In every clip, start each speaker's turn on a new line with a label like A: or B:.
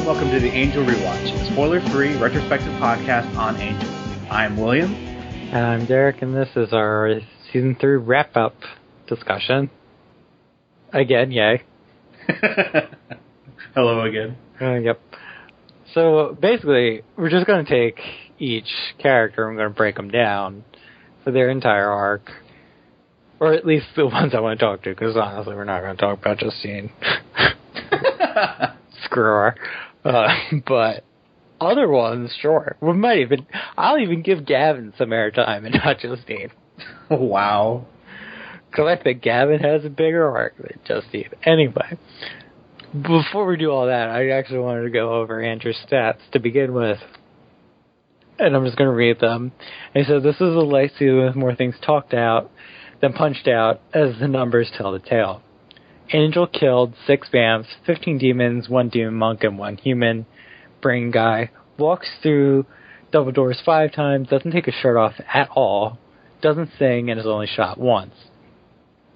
A: welcome to the Angel Rewatch, a spoiler-free retrospective podcast on Angel. I'm William.
B: And I'm Derek, and this is our Season 3 wrap-up discussion. Again, yay.
A: Hello again.
B: Yep. So, basically, we're just going to take each character and we're going to break them down for their entire arc. Or at least the ones I want to talk to, because honestly, we're not going to talk about Justine. Screw her. But other ones, sure. I'll even give Gavin some airtime and not Justine.
A: Wow.
B: Because I think Gavin has a bigger arc than Justine. Anyway, before we do all that, I actually wanted to go over Andrew's stats to begin with. And I'm just going to read them. And he said, this is a light season with more things talked out than punched out as the numbers tell the tale. Angel killed 6 vamps, 15 demons, 1 demon monk, and 1 human brain guy. Walks through double doors 5 times, doesn't take his shirt off at all, doesn't sing, and is only shot once.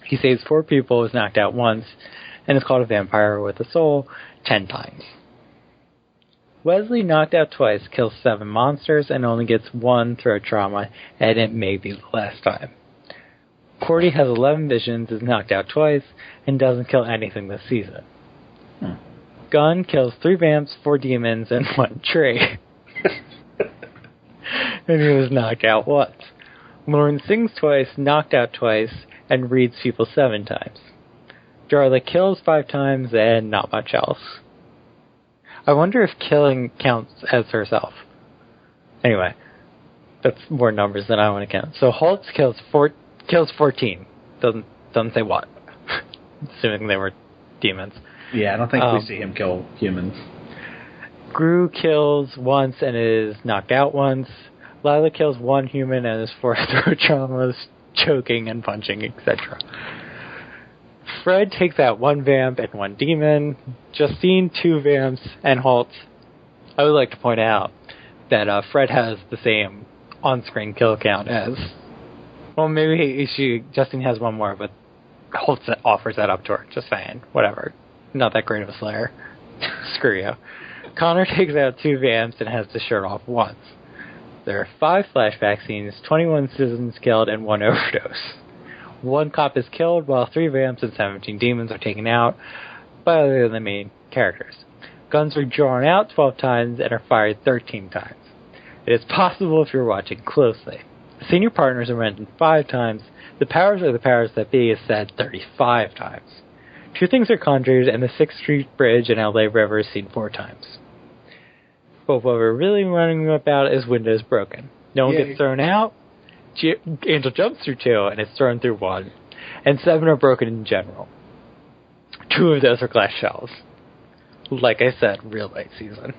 B: He saves 4 people, is knocked out once, and is called a vampire with a soul 10 times. Wesley, knocked out twice, kills 7 monsters, and only gets 1 throat trauma, and it may be the last time. Cordy has 11 visions, is knocked out twice, and doesn't kill anything this season. Gunn kills 3 vamps, 4 demons, and 1 tree. And he was knocked out once. Lauren sings twice, knocked out twice, and reads people 7 times. Darla kills 5 times, and not much else. I wonder if killing counts as herself. Anyway, that's more numbers than I want to count. So Holtz kills 14. Doesn't say what. Assuming they were demons.
A: Yeah, I don't think we see him kill humans.
B: Gru kills once and is knocked out once. Lila kills 1 human and is forced through traumas, choking and punching, etc. Fred takes out 1 vamp and 1 demon. Justine, 2 vamps, and Holtz. I would like to point out that Fred has the same on-screen kill count as... Well, maybe Justine has 1 more, but Holtz offers that up to her. Just saying. Whatever. Not that great of a slayer. Screw you. Connor takes out 2 vamps and has the shirt off once. There are 5 flashback scenes, 21 citizens killed, and 1 overdose. 1 cop is killed, while 3 vamps and 17 demons are taken out by other than the main characters. Guns are drawn out 12 times and are fired 13 times. It is possible if you're watching closely. Senior partners are mentioned 5 times. The powers are the powers that be is said 35 times. 2 things are conjured, and the 6th Street Bridge and LA River is seen 4 times. But what we're really running about is windows broken. No one gets thrown out. Angel jumps through 2 and is thrown through 1. And 7 are broken in general. 2 of those are glass shells. Like I said, real late season.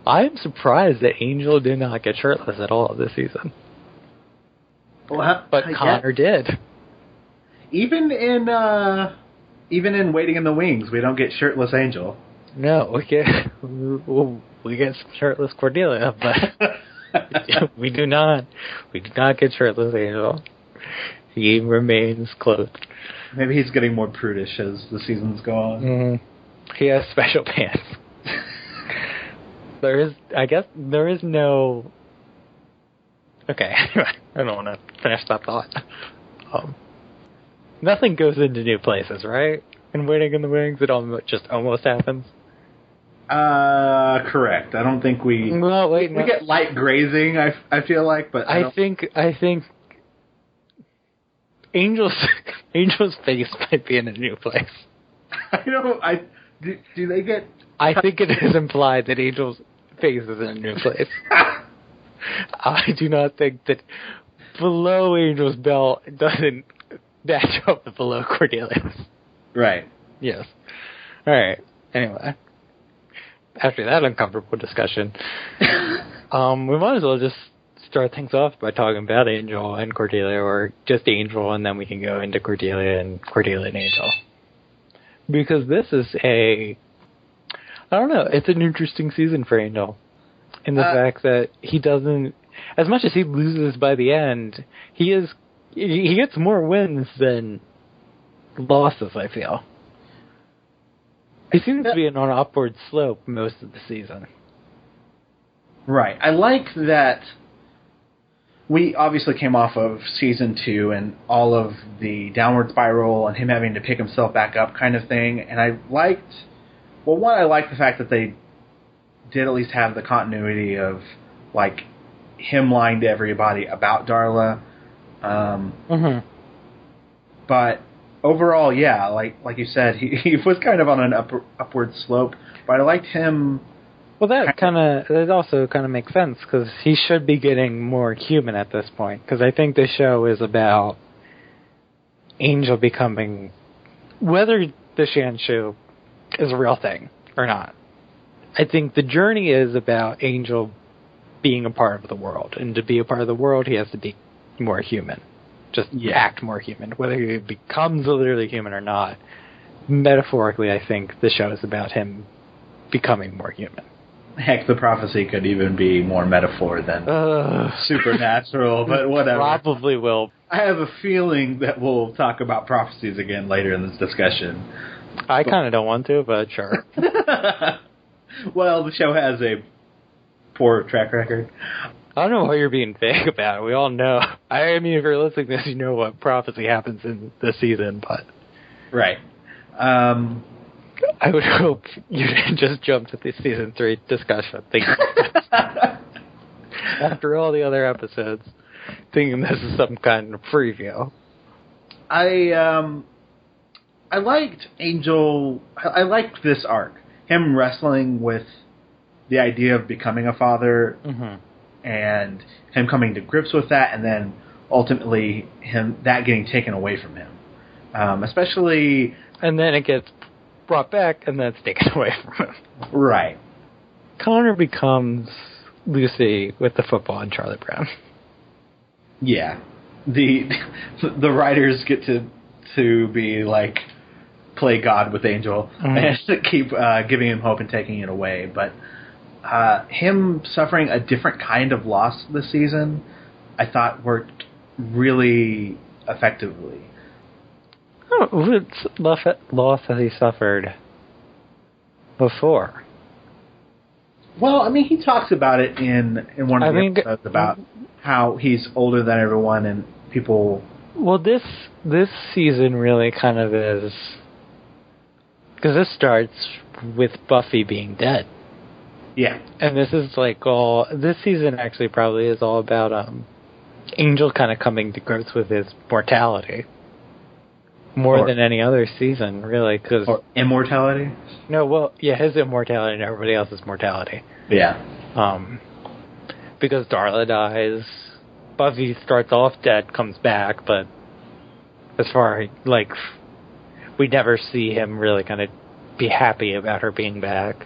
B: I am surprised that Angel did not get shirtless at all this season.
A: Well,
B: but Connor did.
A: Even in Waiting in the Wings, we don't get shirtless Angel.
B: No, we get shirtless Cordelia, but we do not get shirtless Angel. He remains clothed.
A: Maybe he's getting more prudish as the seasons go on.
B: Mm-hmm. He has special pants. There is no... Okay, anyway, I don't want to finish that thought. Nothing goes into new places, right? In Waiting in the Wings, it just almost happens.
A: Correct. I don't think we...
B: Well, wait,
A: we get light grazing, I feel like, but
B: I think Angel's face might be in a new place.
A: Do they get...
B: I think it is implied that Angel's face is in a new place. I do not think that below Angel's belt doesn't match up with below Cordelia's.
A: Right.
B: Yes. Alright. Anyway. After that uncomfortable discussion, we might as well just start things off by talking about Angel and Cordelia, or just Angel, and then we can go into Cordelia and Angel. Because this is I don't know, it's an interesting season for Angel. In the fact that he doesn't, as much as he loses by the end, he gets more wins than losses, I feel. He seems to be on an upward slope most of the season.
A: Right. I like that we obviously came off of season 2 and all of the downward spiral and him having to pick himself back up kind of thing. And I liked the fact that they did at least have the continuity of, like, him lying to everybody about Darla. But overall, yeah, like you said, he was kind of on an upward slope. But I liked him.
B: Well, that also kind of makes sense, because he should be getting more human at this point, because I think the show is about Angel becoming, whether the Shanshu is a real thing or not. I think the journey is about Angel being a part of the world, and to be a part of the world, he has to be more human. Just act more human, whether he becomes literally human or not. Metaphorically, I think the show is about him becoming more human.
A: Heck, the prophecy could even be more metaphor than supernatural, but whatever.
B: Probably will.
A: I have a feeling that we'll talk about prophecies again later in this discussion.
B: I kind of don't want to, but sure.
A: Well, the show has a poor track record.
B: I don't know why you're being vague about it. We all know. I mean, if you're listening to this, you know what prophecy happens in this season, but...
A: Right.
B: I would hope you didn't just jump to the season 3 discussion thinking after all the other episodes, thinking this is some kind of preview.
A: I liked Angel. I liked this arc. Him wrestling with the idea of becoming a father, and him coming to grips with that, and then ultimately that getting taken away from him. Especially...
B: And then it gets brought back, and then it's taken away from him.
A: Right.
B: Connor becomes Lucy with the football and Charlie Brown.
A: Yeah. The writers get to be like, play God with Angel, and keep giving him hope and taking it away. But him suffering a different kind of loss this season, I thought worked really effectively.
B: What loss has he suffered before?
A: Well, I mean, he talks about it in one of the episodes about how he's older than everyone and people...
B: Well, this season really kind of is... Because this starts with Buffy being dead.
A: Yeah.
B: And this is like all... This season actually probably is all about Angel kind of coming to grips with his mortality. More than any other season, really.
A: Or immortality?
B: No, well, yeah, his immortality and everybody else's mortality.
A: Yeah.
B: Because Darla dies, Buffy starts off dead, comes back, but as far as, like, we never see him really kind of be happy about her being back.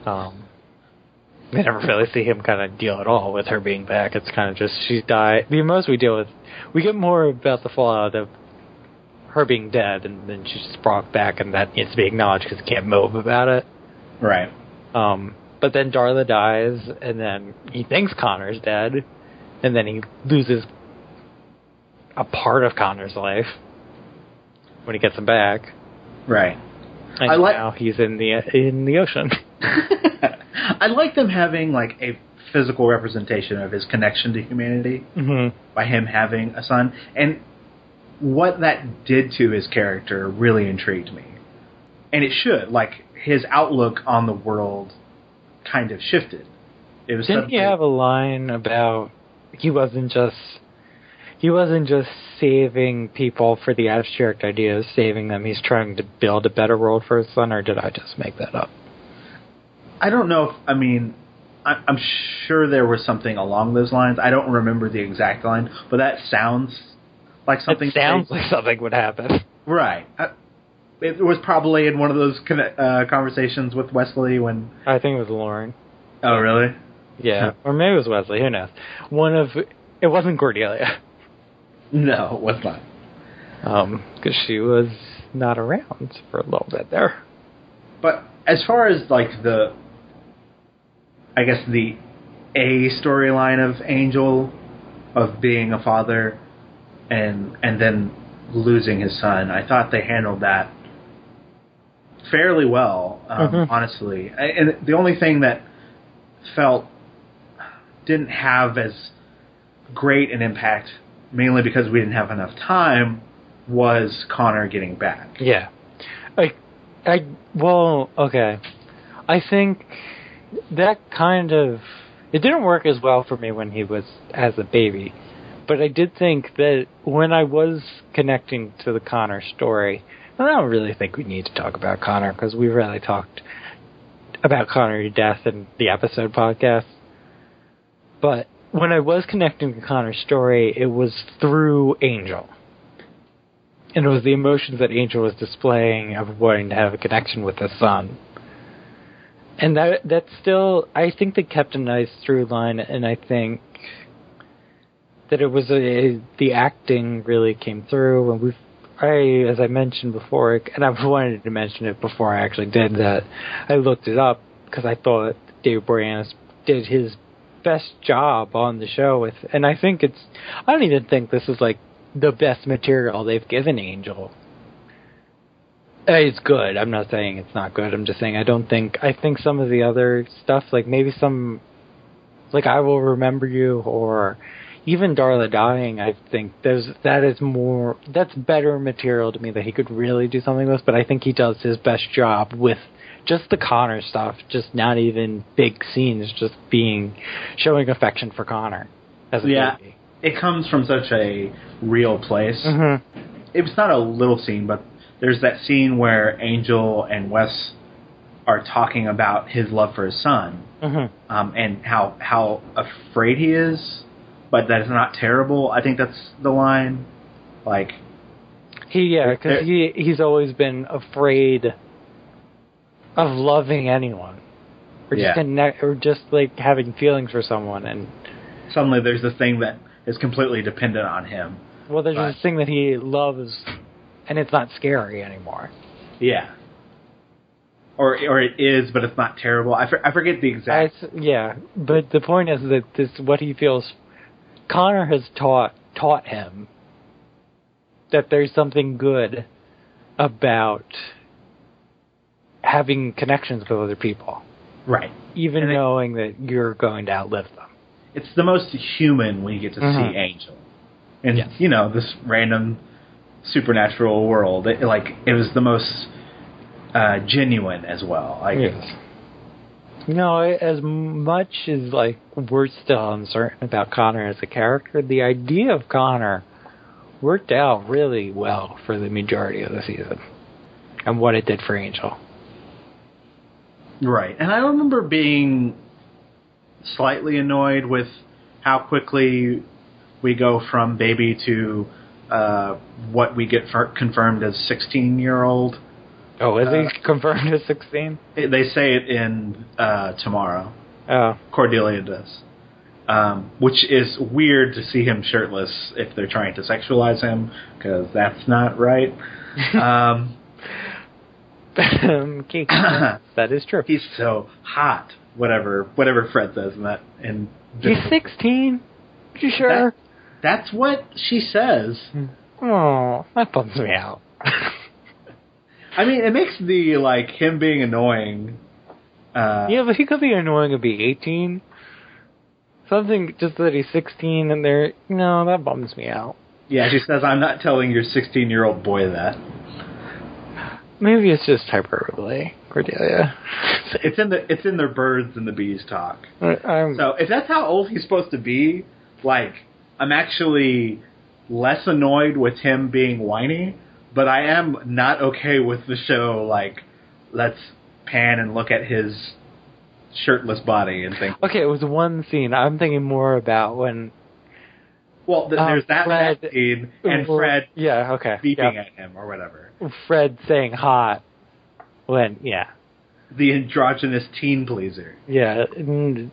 B: We never really see him kind of deal at all with her being back. It's kind of just, she's died. The most we deal with, we get more about the fallout of her being dead, and then she's just brought back, and that needs to be acknowledged because he can't move about it.
A: Right.
B: But then Darla dies, and then he thinks Connor's dead, and then he loses a part of Connor's life when he gets him back.
A: Right.
B: And now he's in the ocean.
A: I like them having like a physical representation of his connection to humanity by him having a son, and what that did to his character really intrigued me. And it should. Like, his outlook on the world kind of shifted. It was
B: Didn't he have a line about he wasn't just saving people for the abstract idea of saving them, he's trying to build a better world for his son, or did I just make that up?
A: I don't know I'm sure there was something along those lines. I don't remember the exact line, but that sounds like something...
B: It sounds like something would happen.
A: Right. It was probably in one of those conversations with Wesley when...
B: I think it was Lauren.
A: Oh, really?
B: Yeah. Or maybe it was Wesley, who knows. It wasn't Cordelia.
A: No, it was not.
B: Because she was not around for a little bit there.
A: But as far as, like, the A storyline of Angel, of being a father, and then losing his son, I thought they handled that fairly well, honestly. And the only thing that didn't have as great an impact, mainly because we didn't have enough time, was Connor getting back.
B: Yeah. Okay. I think that it didn't work as well for me when he was as a baby, but I did think that when I was connecting to the Connor story, and I don't really think we need to talk about Connor because we really talked about Connor to death in the episode podcast, but when I was connecting to Connor's story, it was through Angel. And it was the emotions that Angel was displaying of wanting to have a connection with his son. And that's still, I think they kept a nice through line, and I think that it was the acting really came through, and as I mentioned before, and I wanted to mention it before I actually did that, I looked it up because I thought David Boreanaz did his best job on the show and I don't even think this is like the best material they've given Angel. It's good. I'm not saying it's not good. I'm just saying I think some of the other stuff, like maybe some, like I Will Remember You or even Darla Dying, I think that's better material to me that he could really do something with, but I think he does his best job with just the Connor stuff, just not even big scenes, just showing affection for Connor as a baby.
A: It comes from such a real place. Mm-hmm. It was not a little scene, but there's that scene where Angel and Wes are talking about his love for his son, and how afraid he is, but that it's not terrible. I think that's the line. Like,
B: because he's always been afraid of loving anyone, or just or just like having feelings for someone, and
A: suddenly there's this thing that is completely dependent on him.
B: Well, there's this thing that he loves, and it's not scary anymore.
A: Yeah. Or it is, but it's not terrible. I forget the exact.
B: But the point is that what he feels, Connor has taught him that there's something good about having connections with other people.
A: Right.
B: Even knowing that you're going to outlive them.
A: It's the most human when you get to see Angel. And, this random supernatural world. It was the most genuine as well.
B: Yes. As much as, we're still uncertain about Connor as a character, the idea of Connor worked out really well for the majority of the season. And what it did for Angel.
A: Right. And I remember being slightly annoyed with how quickly we go from baby to what we get confirmed as 16-year-old.
B: Oh, is he confirmed as 16?
A: They say it in Tomorrow.
B: Oh.
A: Cordelia does. Which is weird to see him shirtless if they're trying to sexualize him, because that's not right.
B: That is true.
A: He's so hot. Whatever Fred says in that.
B: He's 16? You sure?
A: That's what she says.
B: Oh, that bums me out.
A: I mean, it makes him being annoying.
B: But he could be annoying and be 18. Something just that he's 16 and that bums me out.
A: Yeah, she says, I'm not telling your 16-year-old boy that.
B: Maybe it's just hyperbole, Cordelia.
A: It's in their birds and the bees talk.
B: So
A: if that's how old he's supposed to be, I'm actually less annoyed with him being whiny, but I am not okay with the show, let's pan and look at his shirtless body and think.
B: Okay, it was one scene. I'm thinking more about when...
A: Well, there's that scene, and Fred beeping at him or whatever.
B: Fred saying hot when,
A: the androgynous teen pleaser.
B: Yeah,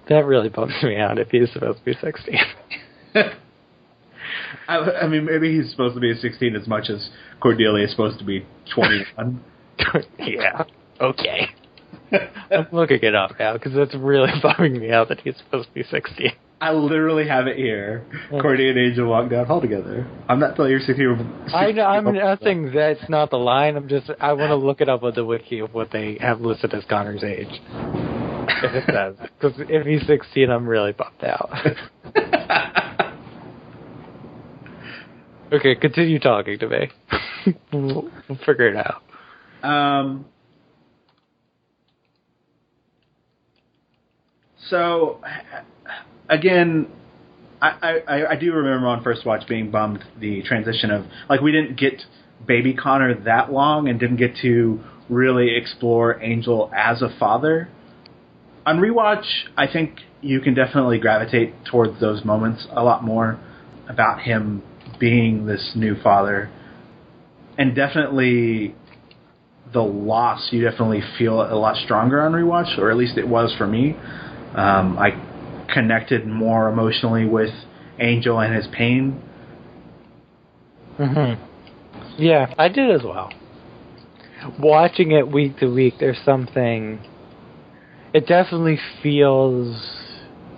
B: that really bums me out if he's supposed to be 16.
A: I mean, maybe he's supposed to be 16 as much as Cordelia is supposed to be 21.
B: Yeah, okay. I'm looking it up now, because that's really bumming me out that he's supposed to be 16.
A: I literally have it here. Cordy and Angel walk down hall together. I'm not telling you here.
B: I know. I'm nothing. That's not the line. I want to look it up on the wiki of what they have listed as Connor's age. If it says, because if he's 16, I'm really bummed out. Okay, continue talking to me. We'll figure it out.
A: So, again, I do remember on first watch being bummed the transition of, like, we didn't get baby Connor that long and didn't get to really explore Angel as a father. On rewatch, I think you can definitely gravitate towards those moments a lot more about him being this new father. And definitely the loss, you definitely feel a lot stronger on rewatch, or at least it was for me. I connected more emotionally with Angel and his pain.
B: Mm-hmm. Yeah, I did as well. Watching it week to week, there's something... It definitely feels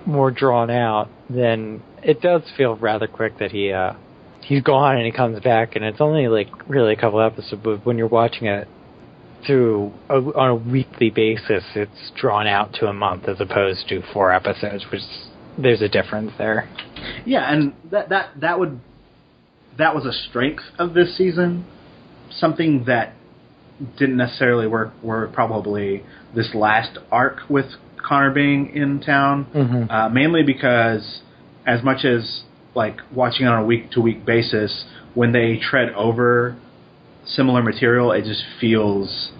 B: more drawn out than... It does feel rather quick that he's gone and he comes back, and it's only like really a couple episodes, but when you're watching it on a weekly basis, it's drawn out to a month as opposed to 4 episodes, which there's a difference there.
A: Yeah, and that was a strength of this season. Something that didn't necessarily work were probably this last arc with Connor being in town. Mm-hmm. Mainly because as much as like watching on a week-to-week basis, when they tread over similar material, it just feels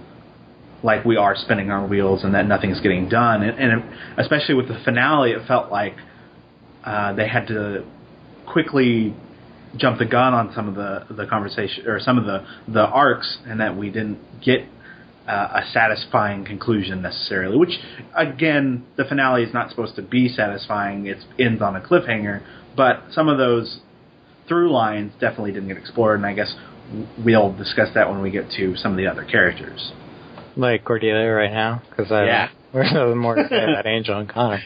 A: like we are spinning our wheels and that nothing's getting done. And especially with the finale, it felt like they had to quickly jump the gun on some of the conversation or some of the arcs, and that we didn't get a satisfying conclusion necessarily. Which, again, the finale is not supposed to be satisfying. It ends on a cliffhanger. But some of those through lines definitely didn't get explored, and I guess we'll discuss that when we get to some of the other characters.
B: Like Cordelia right now? Because there's nothing more to say about Angel and Connor.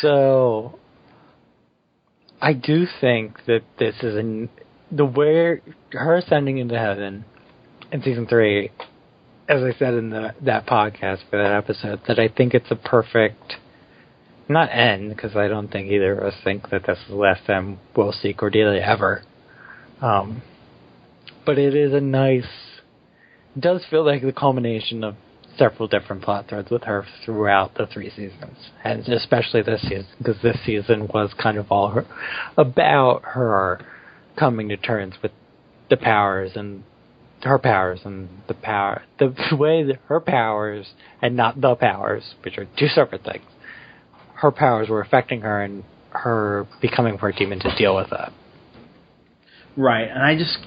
B: So, I do think that this is the way her ascending into heaven in season 3, as I said in that podcast for that episode, that I think it's a perfect, not end, because I don't think either of us think that this is the last time we'll see Cordelia ever. But it is it does feel like the culmination of several different plot threads with her throughout the 3 seasons, and especially this season, because this season was kind of all about her coming to terms with the powers and her powers and the way that her powers and not the powers, which are 2 separate things, her powers were affecting her and her becoming more demon to deal with that. Right, and I just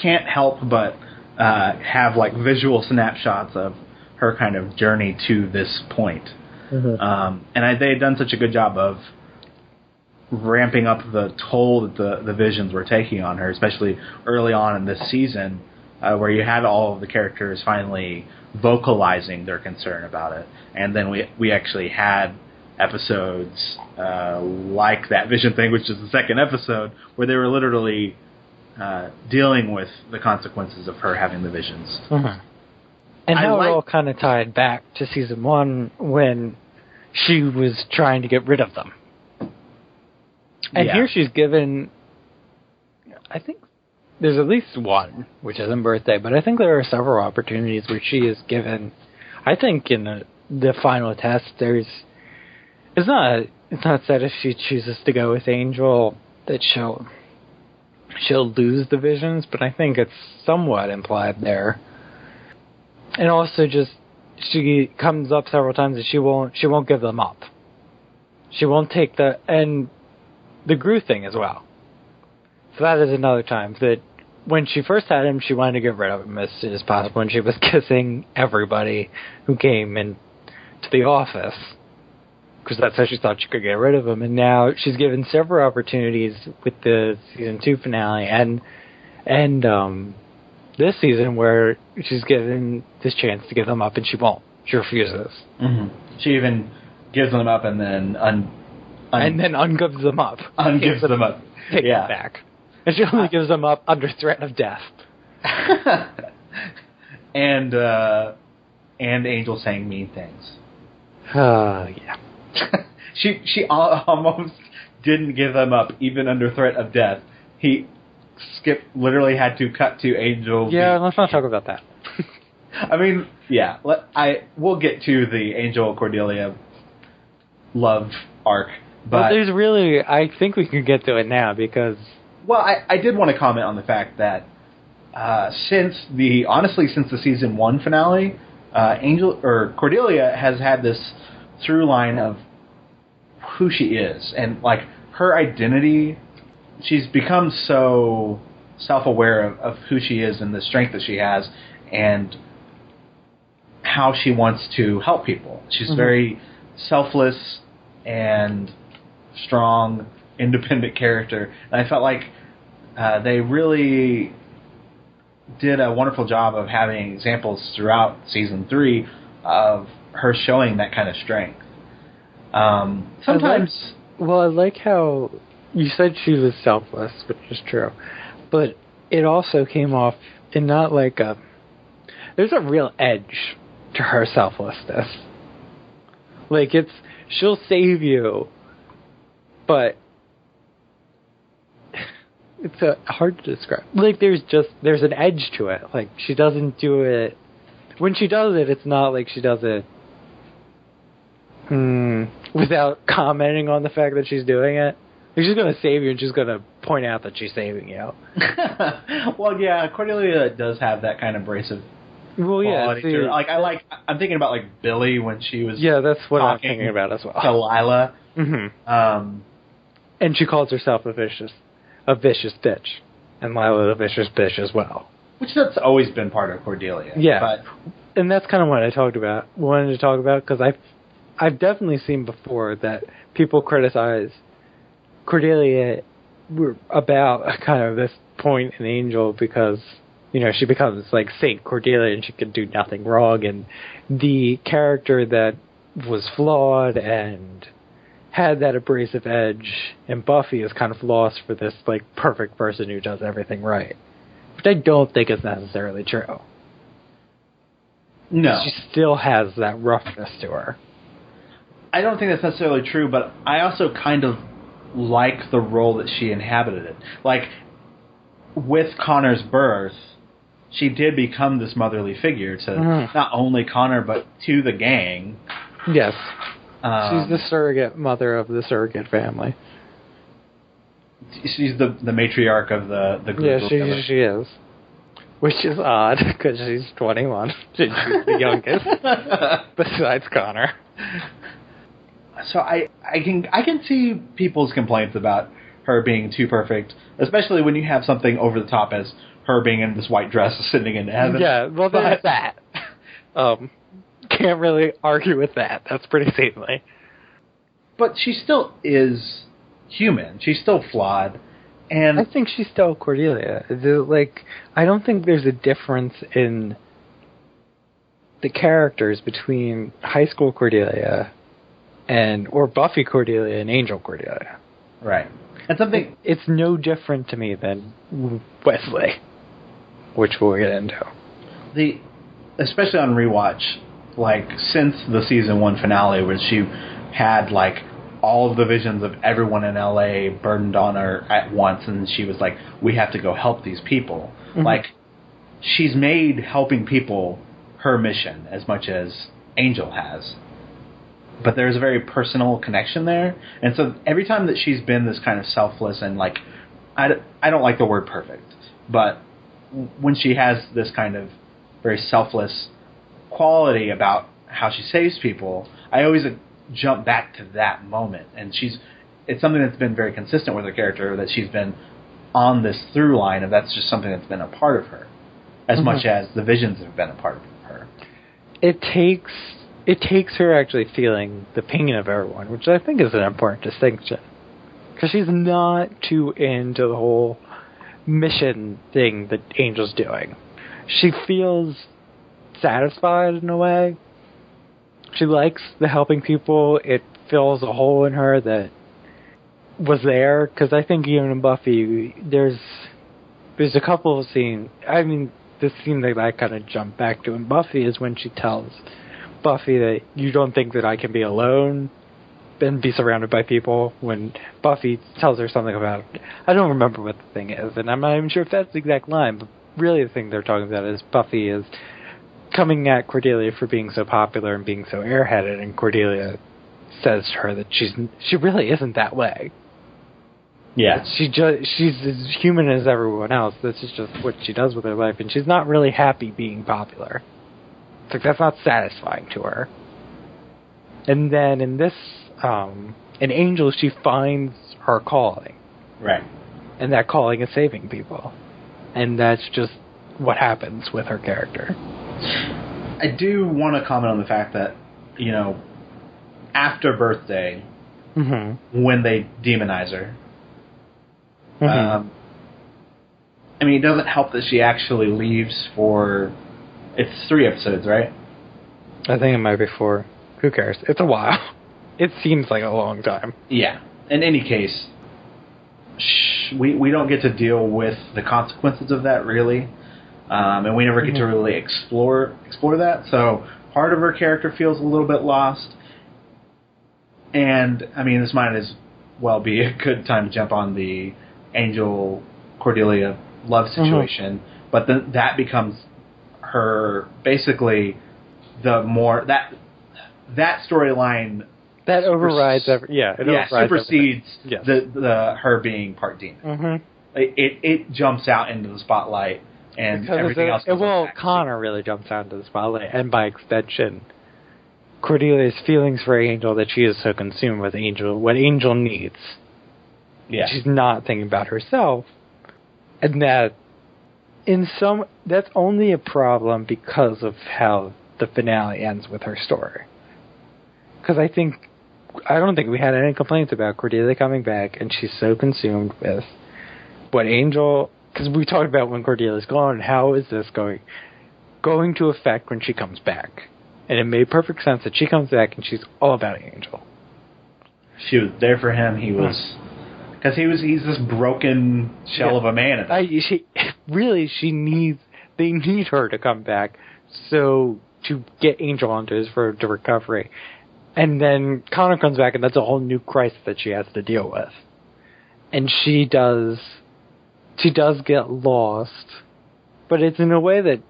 B: can't help but have like visual snapshots of her kind of journey to this point. Mm-hmm. And they had done such a good job of ramping up the toll that the visions were taking on her, especially early on in this season, where you had all of the characters finally vocalizing their concern about it. And then we actually had episodes like that vision thing, which is the second episode, where they were literally dealing with the consequences of her having the visions. Mm-hmm. And how it all kind of tied back to season 1 when she was trying to get rid of them. And here she's given, I think there's at least one, which isn't birthday, but I think there are several opportunities where she is given, I think in the final test, it's not said if she chooses to go with Angel that she'll lose the visions, but I think it's somewhat implied there. And also just, she comes up several times that she won't give them up. She won't take and the Gru thing as well. So that is another time that when she first had him, she wanted to get rid of him as soon as possible, and she was kissing everybody who came into the office, because that's how she thought she could get rid of him. And now she's given several opportunities with the season 2 finale and this season where she's given this chance to give them up, and she won't. She refuses. Mm-hmm. She even gives them up and then and then ungives them up.
A: Ungives them up.
B: Takes
A: Yeah.
B: them back. And she only gives them up under threat of death.
A: and Angel saying mean things.
B: Yeah.
A: She almost didn't give them up, even under threat of death. Skip literally had to cut to Angel.
B: Yeah, let's not talk about that.
A: I mean, yeah. We'll get to the Angel Cordelia love arc, but
B: there's really, I think we can get to it now because.
A: Well, I did want to comment on the fact that since the season 1 finale, Cordelia has had this through line of who she is and like her identity. She's become so self-aware of who she is and the strength that she has and how she wants to help people. She's very selfless and strong, independent character. And I felt like they really did a wonderful job of having examples throughout season 3 of her showing that kind of strength. Sometimes...
B: I like how you said she was selfless, which is true. But it also came off in not like a... There's a real edge to her selflessness. Like, she'll save you, but it's hard to describe. Like, there's an edge to it. Like, she doesn't do it... When she does it, it's not like she does it without commenting on the fact that she's doing it. Like, she's going to save you and she's going to point out that she's saving you.
A: Well, yeah, Cordelia does have that kind of abrasive quality to her. I'm thinking about, like, Billy when she was
B: that's what I'm thinking about as well.
A: To Lila.
B: Mm-hmm. And she calls herself a vicious bitch. And Lila the vicious bitch as well. Which
A: that's always been part of Cordelia.
B: Yeah. And that's kind of what I wanted to talk about, because I've definitely seen before that people criticize Cordelia about kind of this point in Angel because, she becomes like Saint Cordelia and she could do nothing wrong, and the character that was flawed and had that abrasive edge in Buffy is kind of lost for this like perfect person who does everything right, which I don't think is necessarily true.
A: No.
B: She still has that roughness to her.
A: I don't think that's necessarily true, but I also kind of like the role that she inhabited. Like, with Connor's birth, she did become this motherly figure to not only Connor, but to the gang.
B: Yes. She's the surrogate mother of the surrogate family.
A: She's the matriarch of the group.
B: Yeah, she is. Which is odd, because she's 21. She's the youngest, besides Connor.
A: So I can see people's complaints about her being too perfect, especially when you have something over the top as her being in this white dress sitting in heaven.
B: Yeah, well, there's that. Can't really argue with that. That's pretty seemly.
A: But she still is human. She's still flawed. And
B: I think she's still Cordelia. I don't think there's a difference in the characters between high school Cordelia or Buffy Cordelia and Angel Cordelia.
A: Right. And something...
B: It's no different to me than Wesley, which we'll get into.
A: Especially on Rewatch, since the season 1 finale, where she had, all of the visions of everyone in LA burdened on her at once, and she was like, we have to go help these people. Mm-hmm. She's made helping people her mission as much as Angel has. But there's a very personal connection there. And so every time that she's been this kind of selfless and, I don't like the word perfect, but when she has this kind of very selfless quality about how she saves people, I always jump back to that moment. And it's something that's been very consistent with her character, that she's been on this through line, and that's just something that's been a part of her, as much as the visions have been a part of her.
B: It takes her actually feeling the pain of everyone, which I think is an important distinction. Because she's not too into the whole mission thing that Angel's doing. She feels satisfied in a way. She likes the helping people. It fills a hole in her that was there, because I think even in Buffy, there's a couple of scenes. I mean, the scene that I kind of jump back to in Buffy is when she tells Buffy that you don't think that I can be alone and be surrounded by people, when Buffy tells her something about, I don't remember what the thing is, and I'm not even sure if that's the exact line, but really the thing they're talking about is Buffy is coming at Cordelia for being so popular and being so airheaded, and Cordelia says to her that she really isn't that way.
A: Yeah.
B: She's as human as everyone else. This is just what she does with her life, and she's not really happy being popular. It's like, that's not satisfying to her. And then in this, in Angel, she finds her calling.
A: Right.
B: And that calling is saving people. And that's just what happens with her character.
A: I do want to comment on the fact that, you know, after Birthday, when they demonize her, I mean, it doesn't help that she actually leaves for, it's 3 episodes, right?
B: I think it might be 4. Who cares? It's a while. It seems like a long time.
A: Yeah. In any case, we don't get to deal with the consequences of that, really. And we never get to really explore that. So part of her character feels a little bit lost. And, I mean, this might as well be a good time to jump on the Angel Cordelia love situation. But then that becomes her, basically, the more, that storyline
B: that overrides
A: supersedes the her being part demon. It jumps out into the spotlight, and because everything else goes back.
B: Connor really jumps out into the spotlight, and by extension, Cordelia's feelings for Angel, that she is so consumed with Angel, what Angel needs.
A: Yeah.
B: She's not thinking about herself, and that that's only a problem because of how the finale ends with her story. Because I don't think we had any complaints about Cordelia coming back, and she's so consumed with what Angel, because we talked about when Cordelia's gone, how is this going to affect when she comes back? And it made perfect sense that she comes back and she's all about Angel.
A: She was there for him. He was, because he's this broken shell of a man. They need her to come back, so to get Angel onto his road to recovery. And then Connor comes back, and that's a whole new crisis that she has to deal with. And she does get lost, but it's in a way that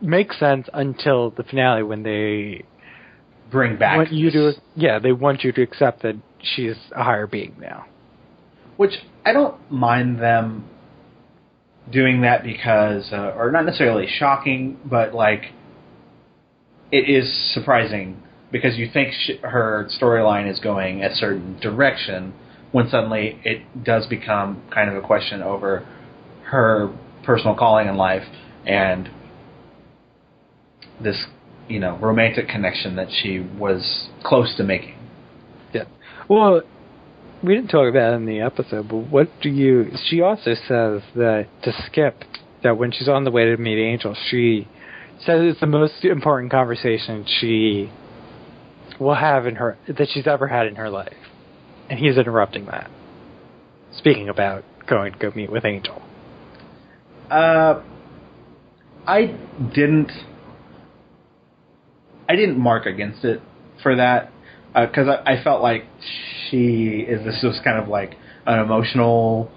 A: makes sense until the finale, when they bring back
B: they want you to accept that she's a higher being now.
A: Which I don't mind them doing that because, or not necessarily shocking, but like it is surprising. Because you think her storyline is going a certain direction, when suddenly it does become kind of a question over her personal calling in life and this, you know, romantic connection that she was close to making.
B: Yeah. Well, we didn't talk about it in the episode, but she also says that, to Skip, that when she's on the way to meet Angel, she says it's the most important conversation she will have that she's ever had in her life. And he's interrupting that. Speaking about going to go meet with Angel.
A: I didn't mark against it for that, because I felt like this was kind of like an emotional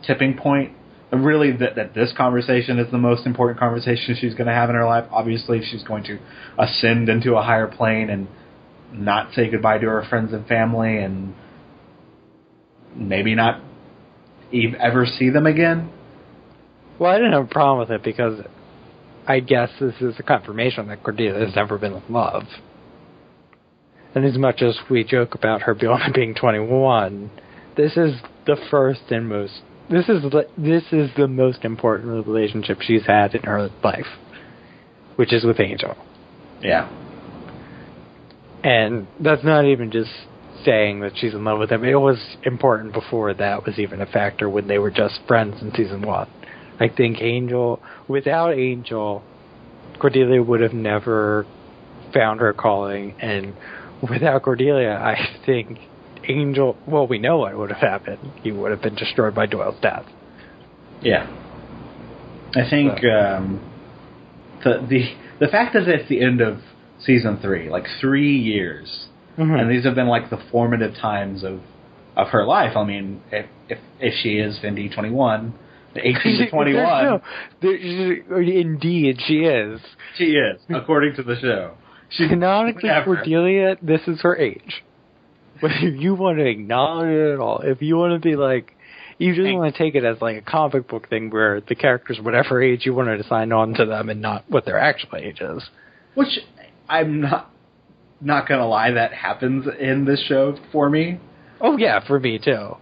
A: tipping point. And really, that this conversation is the most important conversation she's going to have in her life. Obviously, she's going to ascend into a higher plane and not say goodbye to her friends and family, and maybe not ever see them again.
B: Well, I didn't have a problem with it because I guess this is a confirmation that Cordelia has never been in love. And as much as we joke about her being 21, this is the first and most. This is the most important relationship she's had in her life, which is with Angel.
A: Yeah.
B: And that's not even just saying that she's in love with him. It was important before that was even a factor, when they were just friends in season 1. I think without Angel, Cordelia would have never found her calling, and without Cordelia, I think Angel, well, we know what would have happened. He would have been destroyed by Doyle's death.
A: Yeah. I think the fact that it's the end of season 3, like 3 years, and these have been like the formative times of her life. I mean, if she is Fendi 21, 18 to 21.
B: Indeed, she is.
A: She is, according to the show.
B: Canonically, Cordelia, this is her age. Whether you want to acknowledge it at all, if you want to be like, you just want to take it as like a comic book thing where the characters, whatever age you want to assign on to them and not what their actual age is.
A: Which, I'm not going to lie, that happens in this show for me.
B: Oh yeah, for me too.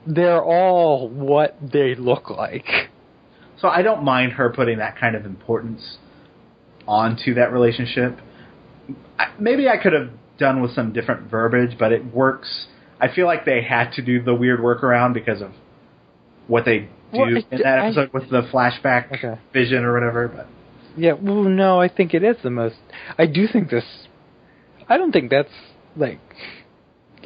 B: They're all what they look like.
A: So I don't mind her putting that kind of importance onto that relationship. Maybe I could have done with some different verbiage, but it works. I feel like they had to do the weird workaround because of what they do in that episode with the flashback vision or whatever. But
B: yeah, well, no, I think it is the most. I do think this. I don't think that's like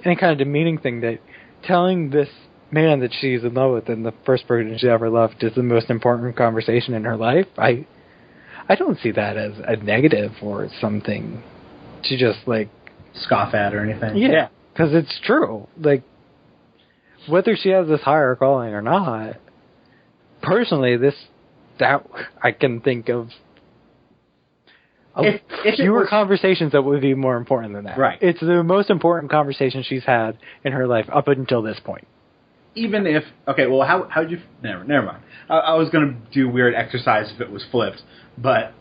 B: any kind of demeaning thing, that telling this man that she's in love with and the first person she ever loved is the most important conversation in her life. I don't see that as a negative or something to just like
A: scoff at or anything.
B: Yeah, because it's true. Like, whether she has this higher calling or not, personally, that I can think of fewer conversations that would be more important than that.
A: Right.
B: It's the most important conversation she's had in her life up until this point.
A: Even if, okay, well, how'd you, never mind. I was going to do weird exercise if it was flipped, but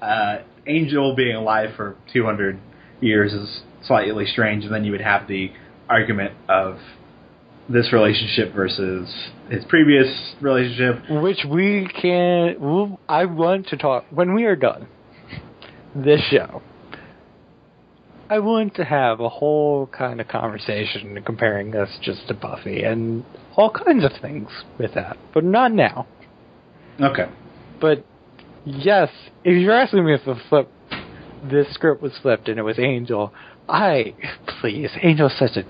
A: Angel being alive for 200 years is slightly strange, and then you would have the argument of this relationship versus his previous relationship.
B: Which I want to talk, when we are done this show, I want to have a whole kind of conversation comparing us just to Buffy and all kinds of things with that, but not now.
A: Okay.
B: But yes, if you're asking me if this script was flipped and it was Angel, Angel's such a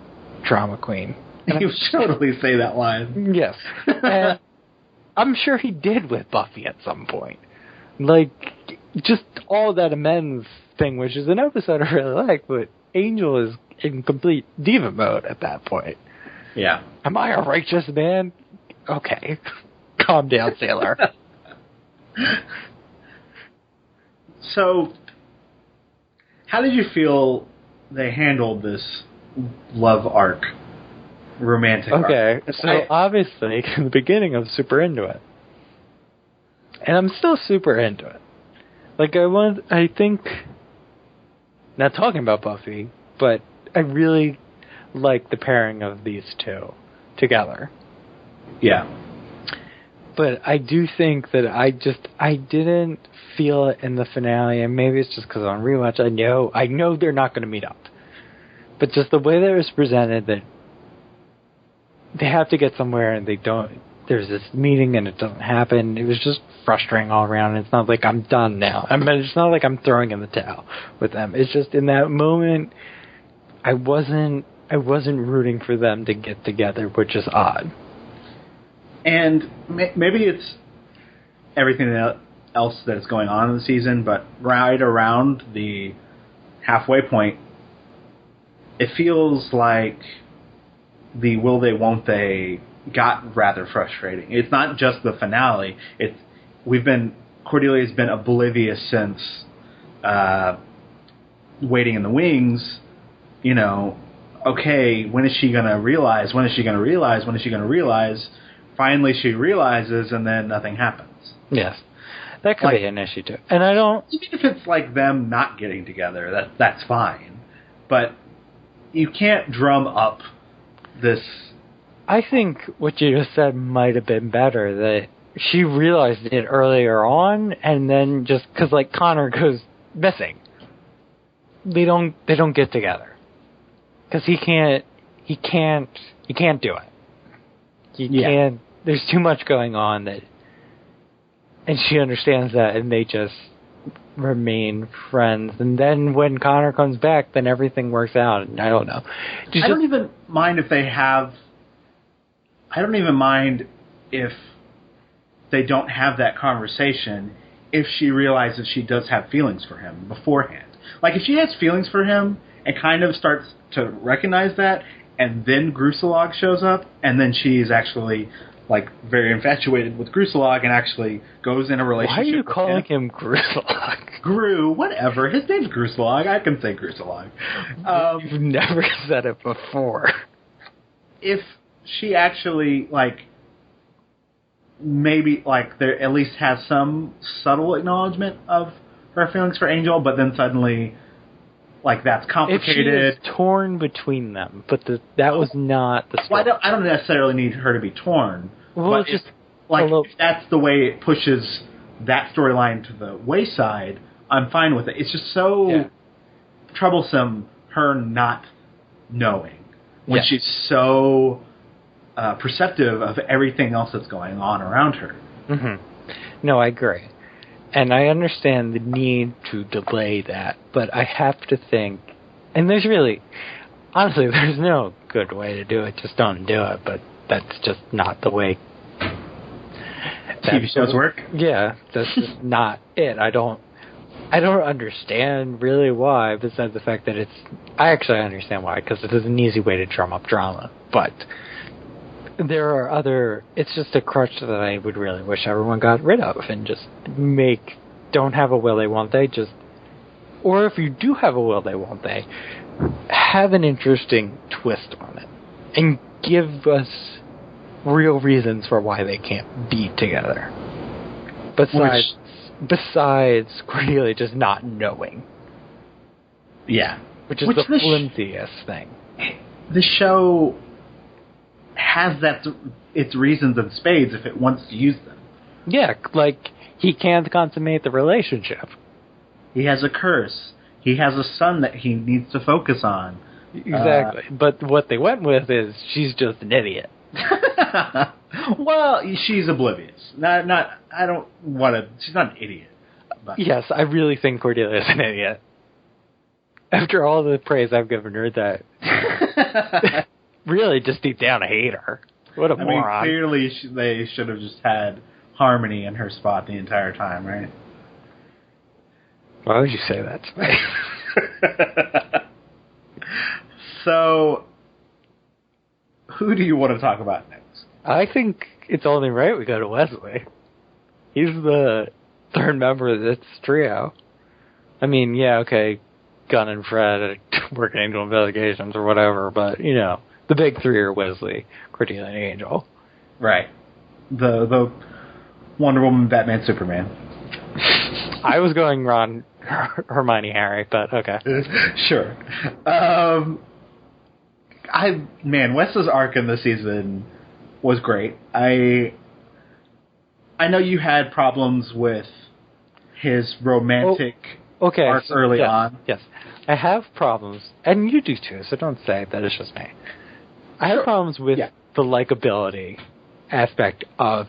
B: drama queen.
A: And you totally say that line.
B: Yes. And I'm sure he did with Buffy at some point. Like, just all that amends thing, which is an episode I really like, but Angel is in complete diva mode at that point.
A: Yeah.
B: Am I a righteous man? Okay. Calm down, Sailor.
A: So, how did you feel they handled this love arc, romantic arc?
B: Okay, so obviously, in the beginning, I was super into it. And I'm still super into it. Like, I think, not talking about Buffy, but I really like the pairing of these two together.
A: Yeah.
B: But I do think that I didn't feel it in the finale, and maybe it's just because on Rewatch, I know they're not going to meet up. But just the way that it was presented, that they have to get somewhere and they don't, there's this meeting and it doesn't happen. It was just frustrating all around. It's not like I'm done now. I mean, it's not like I'm throwing in the towel with them. It's just in that moment, I wasn't rooting for them to get together, which is odd.
A: And maybe it's everything else that is going on in the season, but right around the halfway point, it feels like the will they, won't they got rather frustrating. It's not just the finale. Cordelia's been oblivious since Waiting in the Wings. You know, okay, when is she going to realize? When is she going to realize? When is she going to realize? Finally she realizes, and then nothing happens.
B: Yes. That could be an issue, too. And I don't...
A: Even if it's like them not getting together, that's fine. But you can't drum up this...
B: I think what you just said might have been better, that she realized it earlier on, and then just... Because, like, Connor goes missing. They don't get together. Because he can't do it. He can't... There's too much going on that... And she understands that, and they just remain friends. And then when Connor comes back, then everything works out. And I don't know.
A: I don't even mind if they have... I don't even mind if they don't have that conversation if she realizes she does have feelings for him beforehand. Like, if she has feelings for him and kind of starts to recognize that, and then Gruselog shows up, and then she's actually, like, very infatuated with Gruselog and actually goes in a relationship.
B: Why are you calling him Gruselog?
A: Gru, whatever. His name's Gruselog. I can say Gruselog.
B: You've never said it before.
A: If she actually, like, maybe, like, there at least has some subtle acknowledgement of her feelings for Angel, but then suddenly, like, that's complicated.
B: If she is torn between them, but that was not the story.
A: Well, I don't necessarily need her to be torn.
B: Well,
A: but if that's the way it pushes that storyline to the wayside, I'm fine with it. It's just so troublesome, her not knowing, when she's so perceptive of everything else that's going on around her.
B: Mm-hmm. No, I agree. And I understand the need to delay that, but I have to think, and honestly, there's no good way to do it, just don't do it, but that's just not the way
A: TV shows work?
B: Yeah, that's just not it. I don't understand really why, besides the fact that I actually understand why, because it is an easy way to drum up drama, but there are it's just a crutch that I would really wish everyone got rid of and just don't have a will they won't they, or if you do have a will they won't they, have an interesting twist on it and give us real reasons for why they can't be together. Besides Cordelia just not knowing.
A: Yeah.
B: Which is the flimsiest thing.
A: The show has its reasons in spades if it wants to use them.
B: Yeah, like, he can't consummate the relationship.
A: He has a curse. He has a son that he needs to focus on.
B: Exactly. But what they went with is she's just an idiot.
A: Well, she's oblivious. She's not an idiot. But.
B: Yes, I really think Cordelia is an idiot. After all the praise I've given her, that really just deep down I hate her. What a moron.
A: Clearly they should have just had Harmony in her spot the entire time, right?
B: Why would you say that to me?
A: So, who do you want to talk about next?
B: I think it's only right we go to Wesley. He's the third member of this trio. I mean, yeah, okay, Gunn and Fred work at Angel Investigations or whatever, but, the big three are Wesley, Cordelia, and Angel.
A: Right. The Wonder Woman, Batman, Superman.
B: I was going Ron, Hermione, Harry, but okay.
A: Sure. Wes's arc in this season was great. I know you had problems with his romantic arc early on.
B: Yes, I have problems, and you do too, so don't say that it's just me. I have problems with the likability aspect of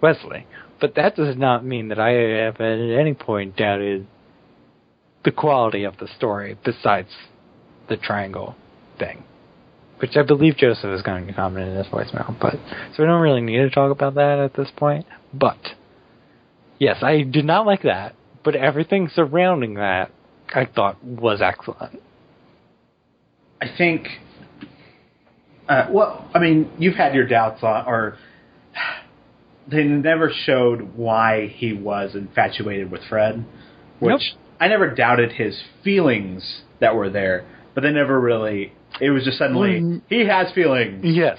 B: Wesley, but that does not mean that I have at any point doubted the quality of the story besides the triangle thing, which I believe Joseph is going to comment in his voicemail, so we don't really need to talk about that at this point. But yes, I did not like that, but everything surrounding that I thought was excellent.
A: I think, you've had your doubts on, or they never showed why he was infatuated with Fred, which I never doubted his feelings that were there, but they never really, it was just suddenly, he has feelings.
B: Yes.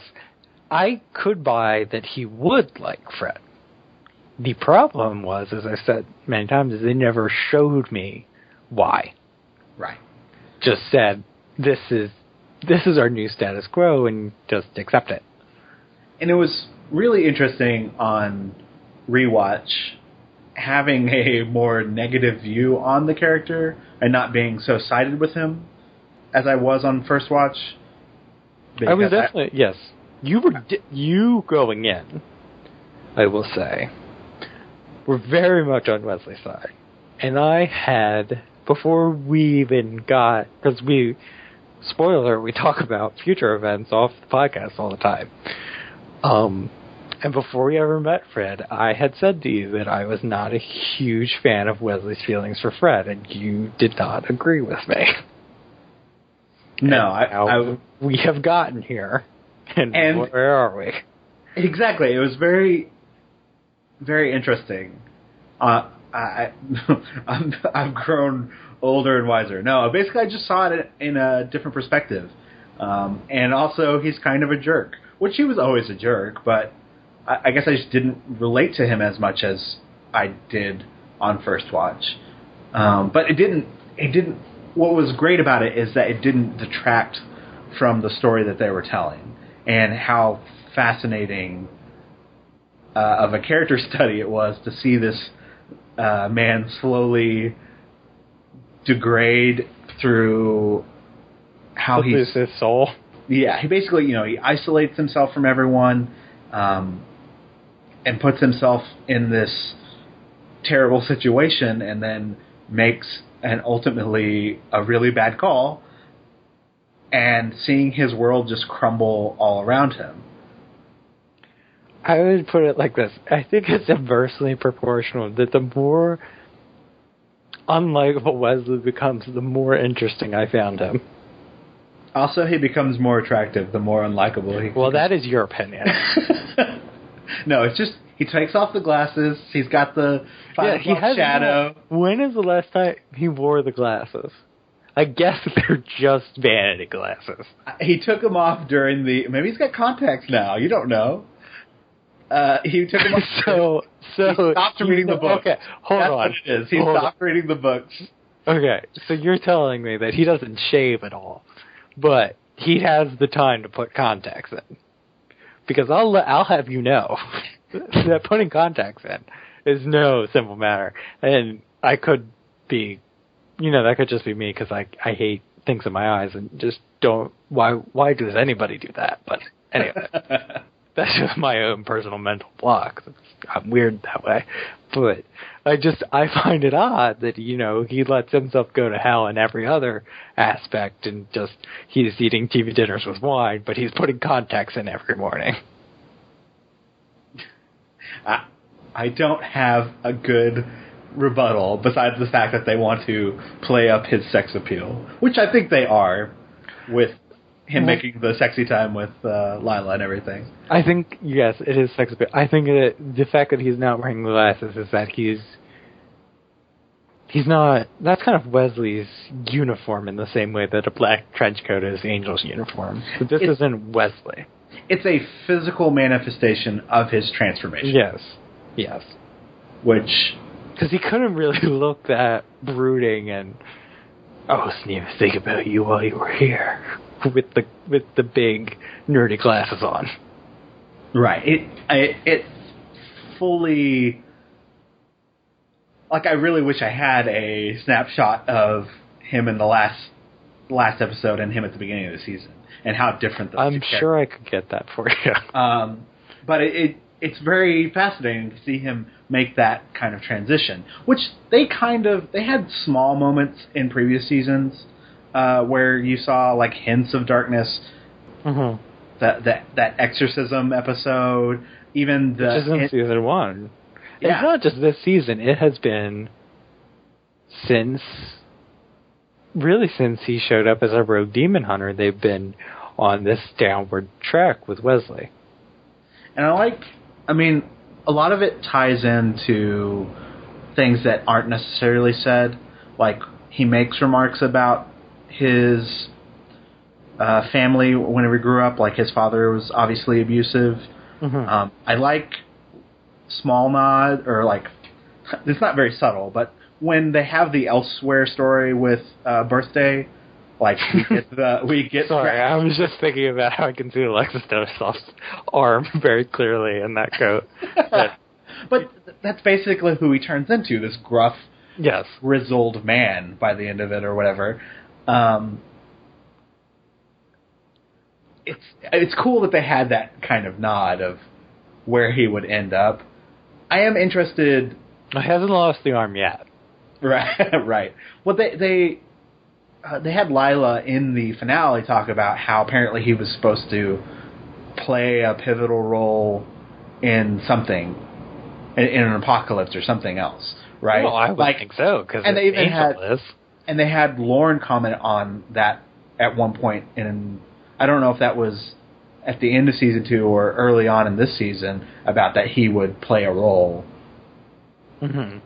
B: I could buy that he would like Fred. The problem was, as I said many times, is they never showed me why.
A: Right.
B: Just said, this is our new status quo, and just accept it.
A: And it was really interesting on Rewatch having a more negative view on the character and not being so sided with him as I was on First Watch.
B: I was definitely, yes. You going in, I will say, were very much on Wesley's side. And I had, before we even got, because spoiler, we talk about future events off the podcast all the time. And before we ever met Fred, I had said to you that I was not a huge fan of Wesley's feelings for Fred, and you did not agree with me.
A: No,
B: we have gotten here, and where are we?
A: Exactly. It was very, very interesting. I've grown older and wiser. No, basically I just saw it in a different perspective. And also he's kind of a jerk, which he was always a jerk, but I guess I just didn't relate to him as much as I did on first watch. But it didn't, what was great about it is that it didn't detract from the story that they were telling and how fascinating of a character study it was to see this man slowly degrade through how he
B: loses his soul.
A: Yeah, he basically, he isolates himself from everyone, and puts himself in this terrible situation, and then makes ultimately a really bad call, and seeing his world just crumble all around him.
B: I would put it like this. I think it's inversely proportional, that the more unlikable Wesley becomes, the more interesting I found him.
A: Also, he becomes more attractive the more unlikable he becomes.
B: Well, that is your opinion.
A: No, it's just, he takes off the glasses, he's got the shadow.
B: When is the last time he wore the glasses? I guess they're just vanity glasses.
A: He took them off during maybe he's got contacts now, you don't know. He took them off.
B: So
A: he stopped reading the books.
B: Okay, hold on.
A: That's what it is. He stopped reading the books.
B: Okay, so you're telling me that he doesn't shave at all, but he has the time to put contacts in. Because I'll have you know that putting contacts in is no simple matter. And I could be, that could just be me because I hate things in my eyes and just don't, why does anybody do that? But anyway, that's just my own personal mental block. I'm weird that way. But I find it odd that, he lets himself go to hell in every other aspect and he's eating TV dinners with wine, but he's putting contacts in every morning.
A: I don't have a good rebuttal besides the fact that they want to play up his sex appeal, which I think they are with him making the sexy time with Lila and everything.
B: I think, yes, it is sex appeal. I think that the fact that he's not wearing glasses is that he's not, that's kind of Wesley's uniform in the same way that a black trench coat is Angel's uniform. But this isn't Wesley.
A: It's a physical manifestation of his transformation.
B: Yes.
A: Which...
B: Because he couldn't really look that brooding and, I wasn't even thinking about you while you were here, with the big nerdy glasses on.
A: Right. It fully... Like, I really wish I had a snapshot of him in the last episode and him at the beginning of the season, and how different those
B: I'm sure I could get that for you.
A: But it's very fascinating to see him make that kind of transition, which they had small moments in previous seasons where you saw like hints of darkness. Mm-hmm. That exorcism episode, even
B: which is in season 1.
A: Yeah.
B: It's not just this season. It has been since he showed up as a rogue demon hunter. They've been on this downward track with Wesley.
A: And a lot of it ties into things that aren't necessarily said. Like, he makes remarks about his family whenever he grew up. Like, his father was obviously abusive. Mm-hmm. I like small nod, or like, it's not very subtle, but when they have the elsewhere story with Birthday, like we get.
B: Sorry, I was just thinking about how I can see Alexis Dostoff's arm very clearly in that coat.
A: But that's basically who he turns into, this gruff,
B: yes,
A: grizzled man by the end of it, or whatever. It's cool that they had that kind of nod of where he would end up. I am interested.
B: He hasn't lost the arm yet.
A: Right, right. Well, they had Lila in the finale talk about how apparently he was supposed to play a pivotal role in something, in an apocalypse or something else, right?
B: Well, I would think so, because
A: they even
B: Angel is.
A: And they had Lauren comment on that at one point, and I don't know if that was at the end of season 2 or early on in this season, about that he would play a role.
B: Mm-hmm.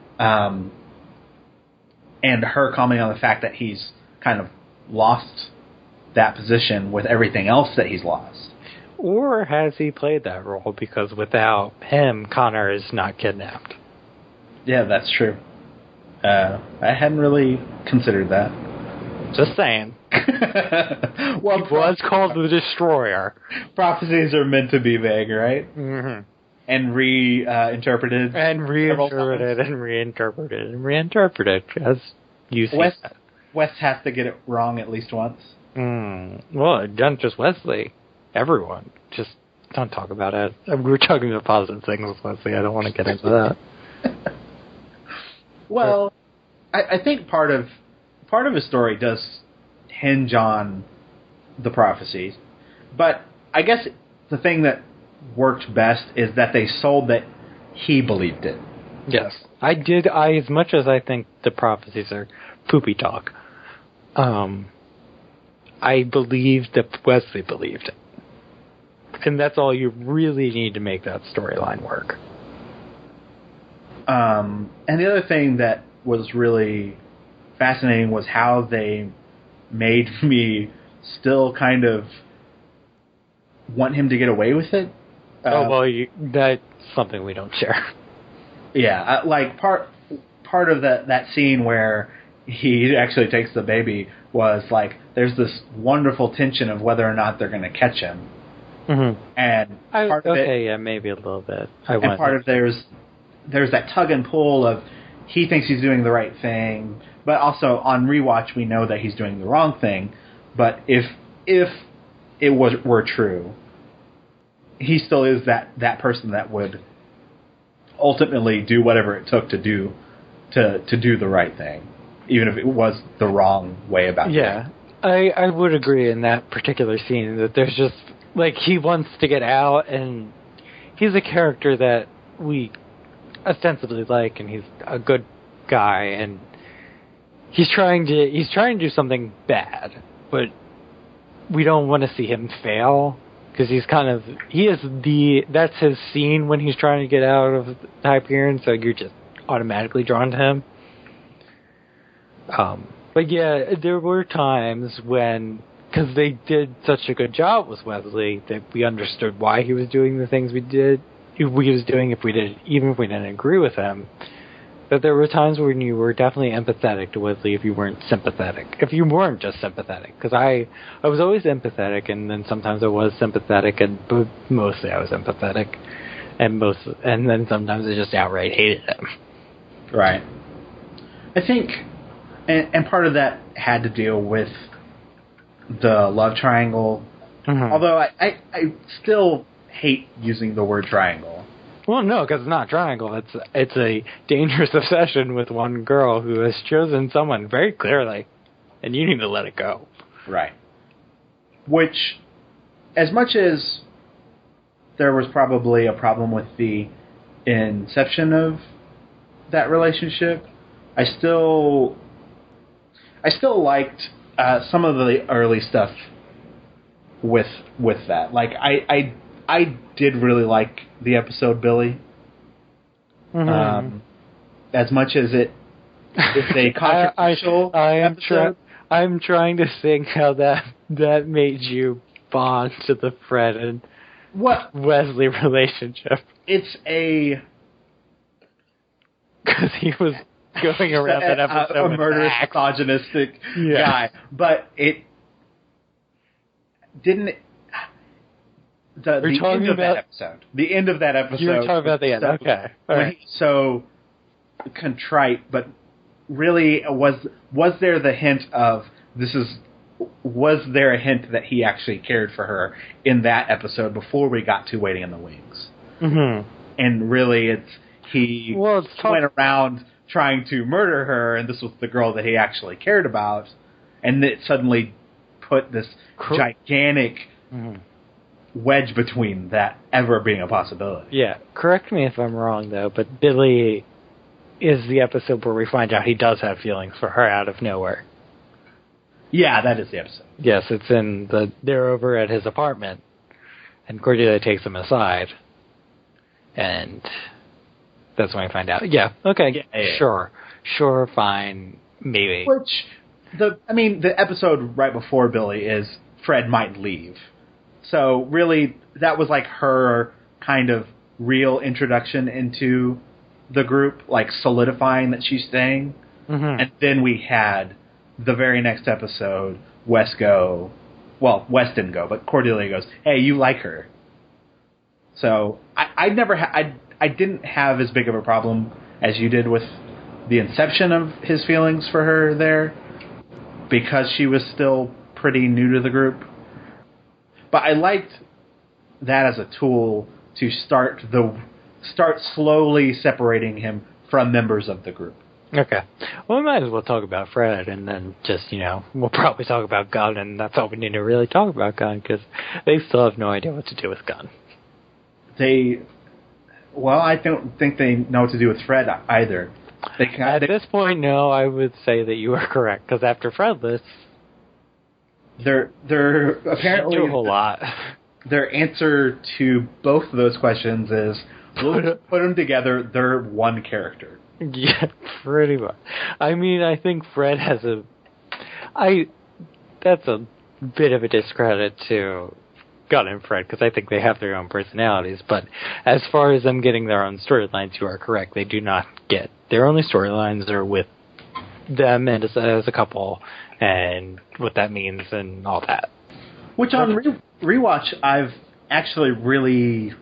A: And her commenting on the fact that he's kind of lost that position with everything else that he's lost.
B: Or has he played that role? Because without him, Connor is not kidnapped.
A: Yeah, that's true. I hadn't really considered that.
B: Just saying.
A: Well,
B: he was called the Destroyer.
A: Prophecies are meant to be vague, right?
B: Mm-hmm.
A: And reinterpreted.
B: And reinterpreted and reinterpreted, as you see.
A: West has to get it wrong at least once.
B: Well, not just Wesley. Everyone. Just don't talk about it. We were talking about positive things with Wesley. I don't want to get into that.
A: Well, I think part of his story does hinge on the prophecies, but I guess the thing that worked best is that they sold that he believed it.
B: Yes, I did. As much as I think the prophecies are poopy talk, I believed that Wesley believed it, and that's all you really need to make that storyline work.
A: And the other thing that was really fascinating was how they made me still kind of want him to get away with it.
B: That's something we don't share.
A: Yeah, like part of that scene where he actually takes the baby was like there's this wonderful tension of whether or not they're going to catch him.
B: Mm-hmm.
A: And part of it,
B: maybe a little bit.
A: There's that tug and pull of he thinks he's doing the right thing, but also on rewatch we know that he's doing the wrong thing. But if it were true, he still is that person that would ultimately do whatever it took to do the right thing, even if it was the wrong way about it.
B: Yeah, I would agree in that particular scene that there's just like he wants to get out, and he's a character that we ostensibly like, and he's a good guy, and he's trying to do something bad, but we don't want to see him fail because that's his scene when he's trying to get out of the Hyperion, so you're just automatically drawn to him. But yeah, there were times when, because they did such a good job with Wesley, that we understood why he was doing the things he was doing, even if we didn't agree with him. But there were times when you were definitely empathetic to Wesley if you weren't sympathetic. If you weren't just sympathetic. Because I was always empathetic, and then sometimes I was sympathetic, but mostly I was empathetic. And then sometimes I just outright hated him.
A: Right. I think, and part of that had to deal with the love triangle. Mm-hmm. Although I still hate using the word triangle.
B: Well, no, because it's not a triangle. It's a dangerous obsession with one girl who has chosen someone very clearly, and you need to let it go.
A: Right. Which, as much as there was probably a problem with the inception of that relationship, I still liked some of the early stuff with that. Like I did really like the episode Billy. Mm-hmm. As much as it's a controversial episode.
B: I'm trying to think how that made you bond to the Fred and Wesley relationship.
A: It's
B: because he was going around that episode
A: a murderous, misogynistic guy, but it didn't. The end of that episode. The end of that episode.
B: You're talking about the end. Okay. All right.
A: So contrite, but really, was there the hint of was there a hint that he actually cared for her in that episode before we got to Waiting in the Wings?
B: Mm-hmm.
A: And really, he went around trying to murder her, and this was the girl that he actually cared about, and it suddenly put this gigantic wedge between that ever being a possibility.
B: Yeah, correct me if I'm wrong, though, but Billy is the episode where we find out he does have feelings for her out of nowhere.
A: Yeah, that is the episode.
B: Yes, it's they're over at his apartment, and Cordelia takes him aside, and that's when I find out. Yeah, okay, yeah. Sure, fine, maybe.
A: Which, the episode right before Billy is Fred might leave. So really, that was like her kind of real introduction into the group, like solidifying that she's staying.
B: Mm-hmm.
A: And then we had the very next episode, Wes didn't go, but Cordelia goes, "Hey, you like her." So I didn't have as big of a problem as you did with the inception of his feelings for her there, because she was still pretty new to the group. But I liked that as a tool to start slowly separating him from members of the group.
B: Okay. Well, we might as well talk about Fred, and then just, we'll probably talk about Gunn, and that's all we need to really talk about Gunn, because they still have no idea what to do with Gunn. I don't think they know what to do with Fred either. At this point, no, I would say that you are correct, because after Fredless,
A: they're apparently
B: do a whole lot.
A: Their answer to both of those questions is, we'll put them together, they're one character.
B: Yeah, pretty much. I think Fred has that's a bit of a discredit to Gunn and Fred, because I think they have their own personalities, but as far as them getting their own storylines, you are correct. They do not get their only storylines are with them and as a couple, and what that means and all that.
A: Which on Rewatch, I've actually really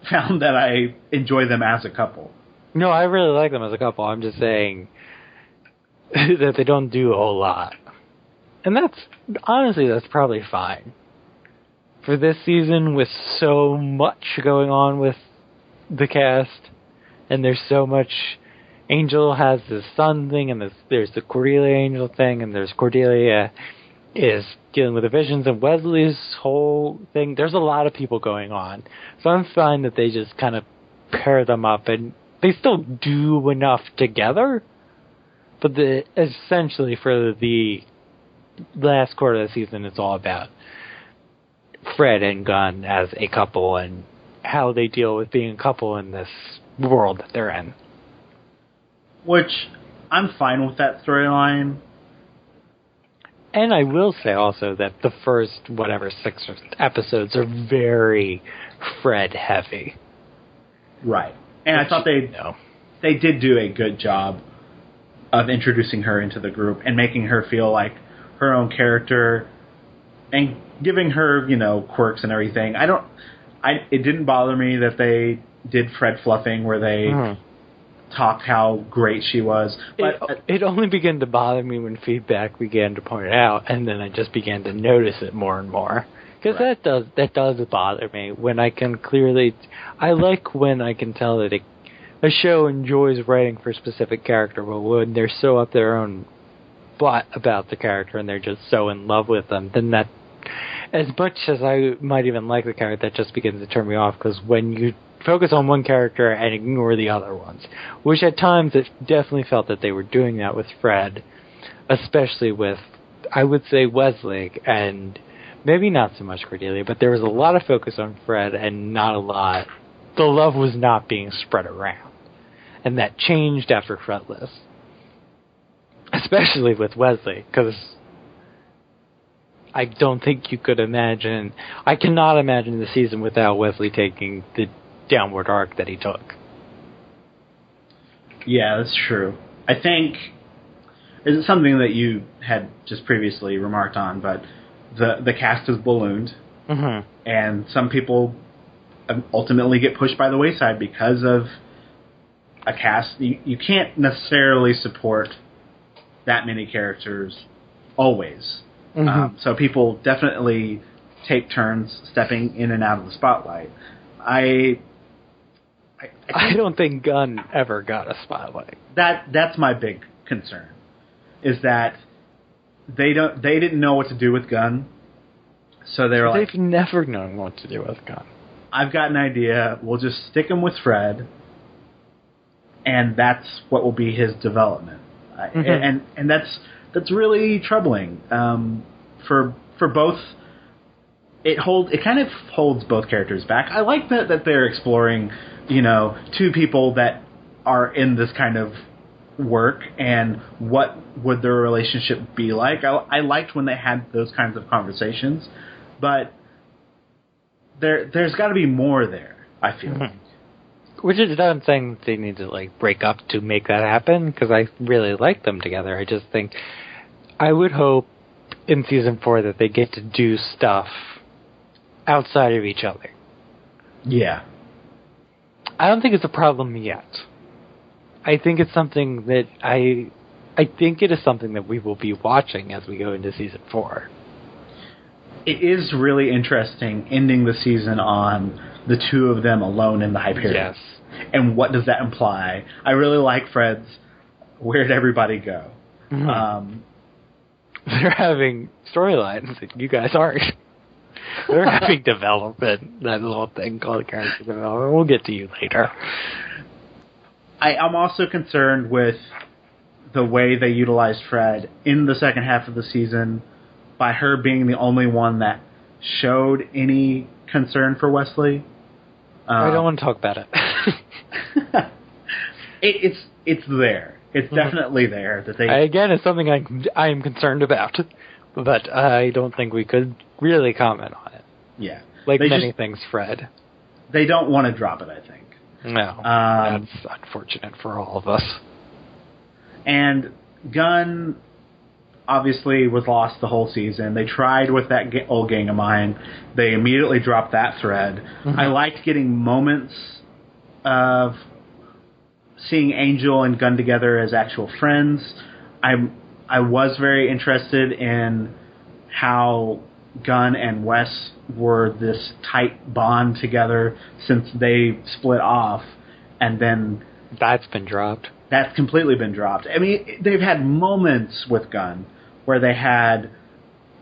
A: found that I enjoy them as a couple.
B: No, I really like them as a couple. I'm just saying that they don't do a whole lot. And that's probably fine. For this season, with so much going on with the cast, and there's so much... Angel has this son thing, and there's the Cordelia Angel thing, and there's Cordelia is dealing with the visions, and Wesley's whole thing. There's a lot of people going on. So I'm fine that they just kind of pair them up, and they still do enough together, but essentially for the last quarter of the season, it's all about Fred and Gunn as a couple and how they deal with being a couple in this world that they're in.
A: Which, I'm fine with that storyline.
B: And I will say also that the first, 6 episodes are very Fred-heavy.
A: Right. And I thought they did do a good job of introducing her into the group and making her feel like her own character and giving her, quirks and everything. It didn't bother me that they did Fred fluffing where they talked how great she was. But
B: it only began to bother me when feedback began to point it out, and then I just began to notice it more and more. Because that does bother me when I can clearly... I like when I can tell that a show enjoys writing for a specific character, but when they're so up their own butt about the character and they're just so in love with them, then that... As much as I might even like the character, that just begins to turn me off, because when you focus on one character and ignore the other ones, which at times it definitely felt that they were doing that with Fred, especially with, I would say, Wesley, and maybe not so much Cordelia, but there was a lot of focus on Fred and not a lot. The love was not being spread around, and that changed after Fredless, especially with Wesley, because I don't think you could imagine... I cannot imagine the season without Wesley taking the downward arc that he took.
A: Yeah, that's true. I think it's something that you had just previously remarked on, but the cast is ballooned, and some people ultimately get pushed by the wayside because of a cast. You can't necessarily support that many characters always. So people definitely take turns stepping in and out of the spotlight. I
B: I don't think Gunn ever got a spotlight.
A: That's my big concern, is that they didn't know what to do with Gunn, so
B: They've never known what to do with Gunn.
A: I've got an idea. We'll just stick him with Fred, and that's what will be his development. And that's really troubling for both. It kind of holds both characters back. I like that they're exploring, two people that are in this kind of work and what would their relationship be like. I liked when they had those kinds of conversations, but there's got to be more there, I feel like.
B: Which is not I'm saying they need to break up to make that happen, because I really like them together. I just think I would hope in season 4 that they get to do stuff outside of each other.
A: Yeah.
B: I don't think it's a problem yet. I think it's something that I think it is something that we will be watching as we go into season 4.
A: It is really interesting ending the season on the two of them alone in the Hyperion.
B: Yes.
A: And what does that imply? I really like Fred's Where'd Everybody Go?
B: Mm-hmm. They're having storylines that you guys aren't. They're having development, that little thing called character development. We'll get to you later.
A: I'm also concerned with the way they utilized Fred in the second half of the season, by her being the only one that showed any concern for Wesley.
B: I don't want to talk about it.
A: It's there. It's definitely there.
B: Again, it's something I am concerned about, but I don't think we could really comment on it.
A: Yeah.
B: Like many things, Fred.
A: They don't want to drop it, I think.
B: No. That's unfortunate for all of us.
A: And Gunn obviously was lost the whole season. They tried with that old gang of mine. They immediately dropped that thread. Mm-hmm. I liked getting moments of seeing Angel and Gunn together as actual friends. I was very interested in how Gunn and Wes were this tight bond together since they split off, and then
B: that's been dropped.
A: That's completely been dropped. I mean, they've had moments with Gunn where they had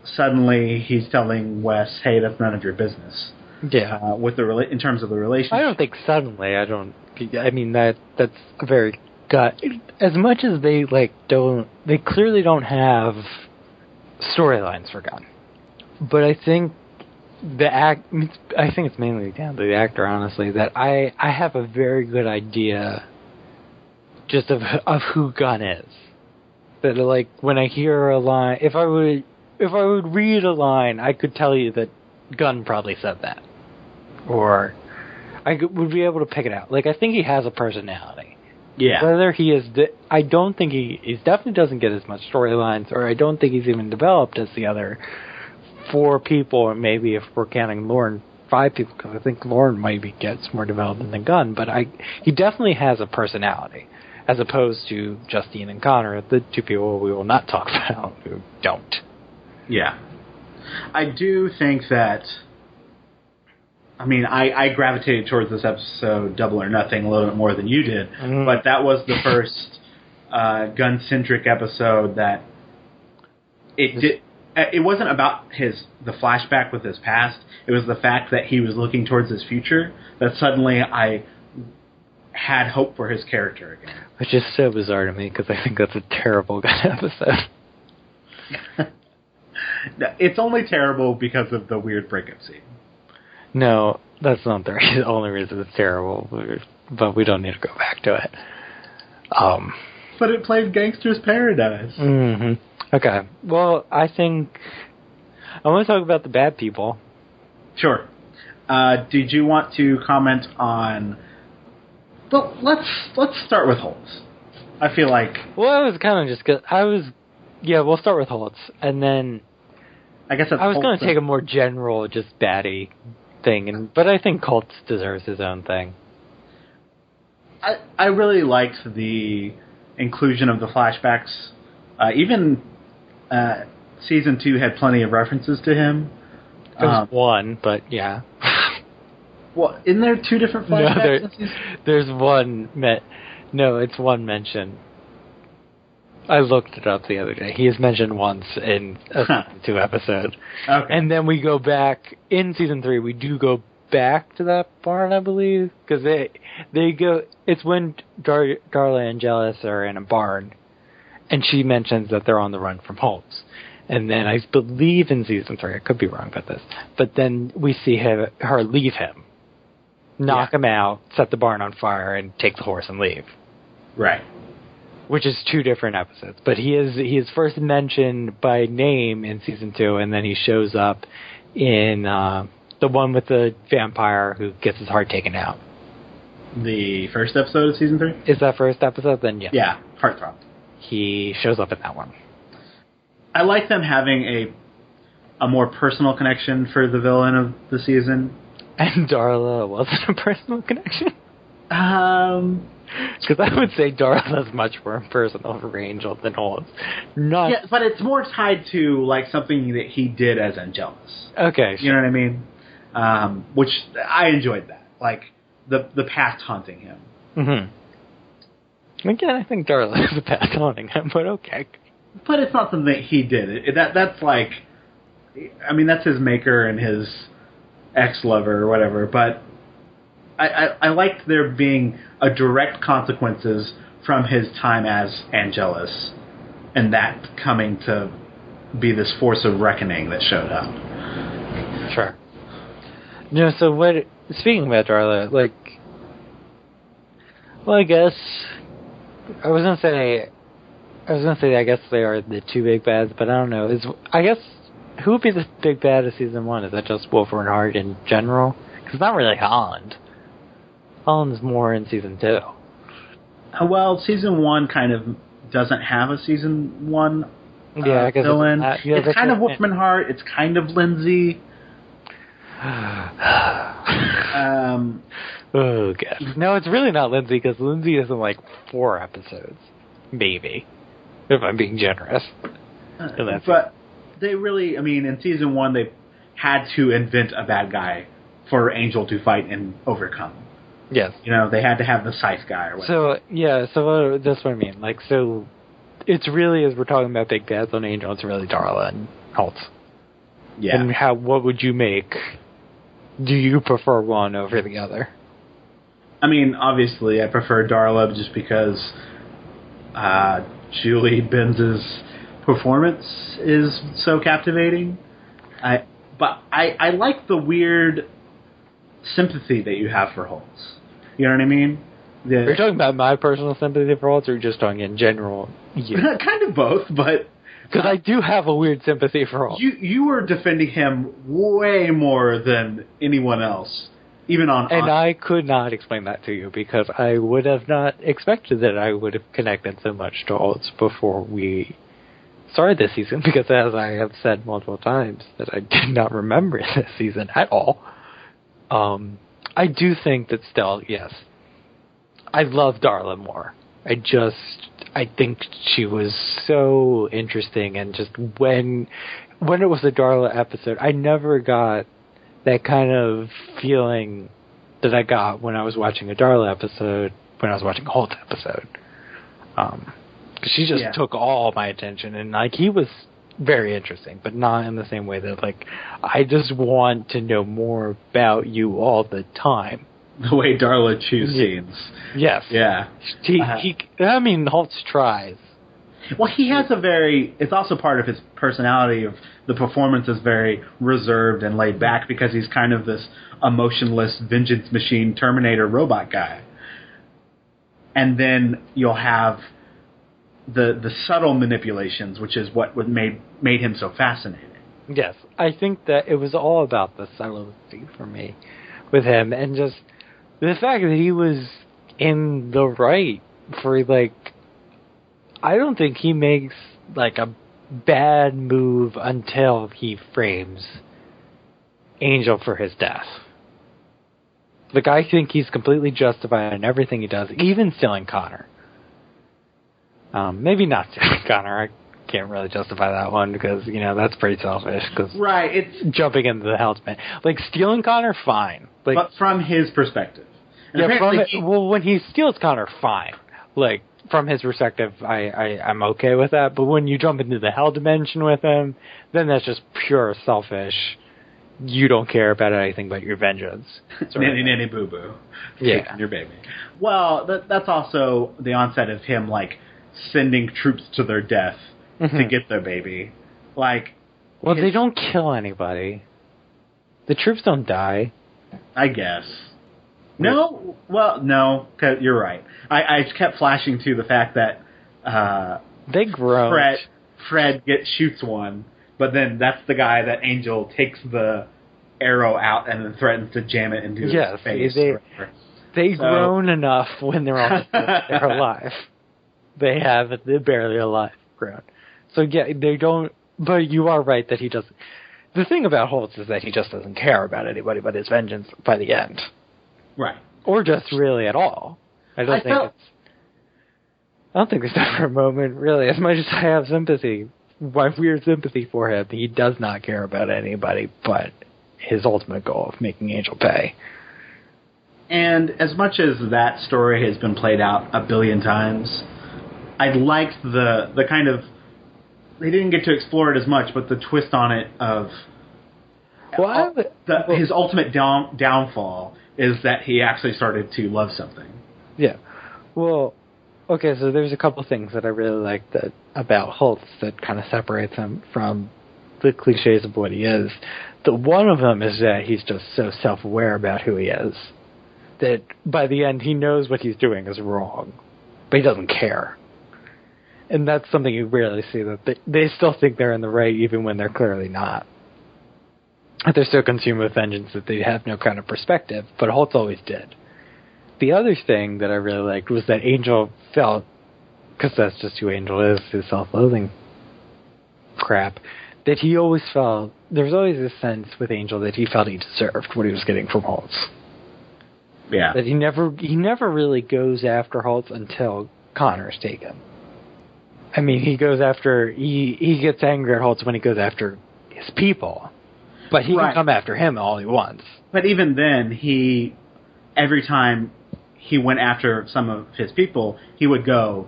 A: suddenly he's telling Wes, "Hey, that's none of your business."
B: Yeah.
A: With in terms of the relationship,
B: I don't think suddenly. I mean that's a very gut. As much as they they clearly don't have storylines for Gunn, but I think I think it's mainly down to the actor, honestly. That I have a very good idea just of who Gunn is. That when I hear a line, if I would read a line, I could tell you that Gunn probably said that, or I would be able to pick it out. I think he has a personality.
A: Yeah.
B: Whether he is, I don't think he definitely doesn't get as much storylines, or I don't think he's even developed as the other 4 people, or maybe if we're counting Lauren, 5 people, because I think Lauren maybe gets more development than Gunn, but he definitely has a personality, as opposed to Justine and Connor, the 2 people we will not talk about who don't.
A: Yeah. I do think that, I mean, I gravitated towards this episode, Double or Nothing, a little bit more than you did, but that was the first Gunn-centric episode that it wasn't about the flashback with his past. It was the fact that he was looking towards his future that suddenly I had hope for his character again.
B: Which is so bizarre to me, because I think that's a terrible Gunn episode.
A: It's only terrible because of the weird breakup scene.
B: No, that's not the only reason it's terrible, but we don't need to go back to it.
A: But it played Gangster's Paradise.
B: Mm-hmm. Okay. Well, I think I want to talk about the bad people.
A: Sure. Did you want to comment on? Well, let's start with Holtz. I feel like.
B: Well, I was kind of just. Yeah, we'll start with Holtz, and then.
A: I guess
B: I was going to take a more general, just baddie thing, but I think Holtz deserves his own thing.
A: I really liked the inclusion of the flashbacks. Even season 2 had plenty of references to him.
B: There was one, but yeah.
A: Well, isn't there two different flashbacks?
B: There's one. No, it's one mention. I looked it up the other day. He is mentioned once in a season 2 episode.
A: Okay.
B: And then we go back, in season 3, we do go back to that barn, I believe. Because they go, it's when Darla and Jealous are in a barn. And she mentions that they're on the run from Holmes. And then I believe in season 3, I could be wrong about this, but then we see her leave him. Knock him out, set the barn on fire, and take the horse and leave.
A: Right.
B: Which is 2 different episodes. But he is first mentioned by name in season 2, and then he shows up in the one with the vampire who gets his heart taken out.
A: The first episode of season 3?
B: Is that first episode? Then yes.
A: Yeah, Heartthrob.
B: He shows up in that one.
A: I like them having a more personal connection for the villain of the season.
B: And Darla wasn't a personal connection? Because I would say Darla's much more personal for Angel than Holmes.
A: Yeah, but it's more tied to like something that he did as Angelus.
B: Okay.
A: You know what I mean? Which I enjoyed that. Like the past haunting him.
B: Mm-hmm. Again, I think Darla is the past haunting him, but okay.
A: But it's not something that he did. That's like, I mean, that's his maker and his ex-lover or whatever, but I liked there being a direct consequences from his time as Angelus, and that coming to be this force of reckoning that showed up.
B: Sure. No, so what? Speaking about Darla, like, well, I guess I was gonna say I guess they are the 2 big bads, but I don't know. I guess who would be the big bad of season 1? Is that just Wolfram and Hart in general? Because it's not really Holland. Holland's more in season 2.
A: Well, season 1 kind of doesn't have a season 1
B: I guess
A: villain. It's kind of Wolfram and Hart. It's kind of Lindsay.
B: Oh, God. No, it's really not Lindsay, because Lindsay is in like 4 episodes. Maybe. If I'm being generous.
A: But they really, I mean, in season 1, they had to invent a bad guy for Angel to fight and overcome.
B: Yes.
A: You know, they had to have the scythe guy or whatever.
B: So that's what I mean. Like, so it's really, as we're talking about big bads on Angel, it's really Darla and Holtz.
A: Yeah.
B: And what would you make? Do you prefer one over the other?
A: I mean, obviously, I prefer Darla just because Julie Benz's performance is so captivating. But I like the weird sympathy that you have for Holtz. You know what I mean?
B: Are you talking about my personal sympathy for Holtz, or are you just talking in general?
A: Kind of both, but...
B: Because I do have a weird sympathy for Holtz.
A: You were defending him way more than anyone else, even on...
B: And I could not explain that to you, because I would have not expected that I would have connected so much to Holtz before we started this season, because as I have said multiple times, that I did not remember this season at all. I do think that still, yes, I love Darla more. I think she was so interesting, and just when it was a Darla episode, I never got that kind of feeling that I got when I was watching a Darla episode, when I was watching a Holt episode. Because she just took all my attention, and like he was very interesting, but not in the same way that like I just want to know more about you all the time.
A: The way Darla chews scenes.
B: Yes.
A: Yeah.
B: I mean, Holtz tries.
A: Well, he has it's also part of his personality. Of the performance is very reserved and laid back because he's kind of this emotionless vengeance machine Terminator robot guy. And then you'll have the subtle manipulations, which is what made him so fascinating.
B: Yes, I think that it was all about the subtlety for me with him, and just the fact that he was in the right for, like, I don't think he makes, like, a bad move until he frames Angel for his death. Like, I think he's completely justified in everything he does, even stealing Connor. Maybe not stealing Connor. I can't really justify that one because, you know, that's pretty selfish. Cause
A: right. It's
B: jumping into the house, man. Like, stealing Connor, fine. Like,
A: but from his perspective. And
B: when he steals Connor, fine. Like, from his perspective, I'm okay with that. But when you jump into the hell dimension with him, then that's just pure selfish. You don't care about anything but your vengeance.
A: Nanny boo boo.
B: Yeah.
A: Taking your baby. Well, that's also the onset of him, like, sending troops to their death to get their baby. Like,
B: well, they don't kill anybody. The troops don't die.
A: I guess. No, well, no, 'cause you're right. I kept flashing to the fact that
B: they groan.
A: Fred shoots one, but then that's the guy that Angel takes the arrow out and then threatens to jam it into his face.
B: They groan enough when they're alive. They're barely alive grown. So yeah, they don't. But you are right that he doesn't. The thing about Holtz is that he just doesn't care about anybody but his vengeance by the end.
A: Right.
B: Or just really at all. I don't think there's ever a moment, really, as much as I have sympathy, my weird sympathy for him, he does not care about anybody but his ultimate goal of making Angel pay.
A: And as much as that story has been played out a billion times, I liked the kind of... They didn't get to explore it as much, but the twist on it of... his ultimate downfall is that he actually started to love something. Yeah.
B: Well, okay, so there's a couple things that I really like about Holtz that kind of separates him from the cliches of what he is. One of them is that he's just so self-aware about who he is that by the end he knows what he's doing is wrong, but he doesn't care. And that's something you rarely see, that they still think they're in the right even when they're clearly not. They're so consumed with vengeance that they have no kind of perspective, but Holtz always did. The other thing that I really liked was that Angel felt, because that's just who Angel is, his self-loathing crap, that he always felt, there was always this sense with Angel that he felt he deserved what he was getting from Holtz.
A: Yeah.
B: That he never really goes after Holtz until Connor's taken. I mean, he gets angry at Holtz when he goes after his people. But he can come after him all he wants.
A: But even then, every time he went after some of his people, he would go,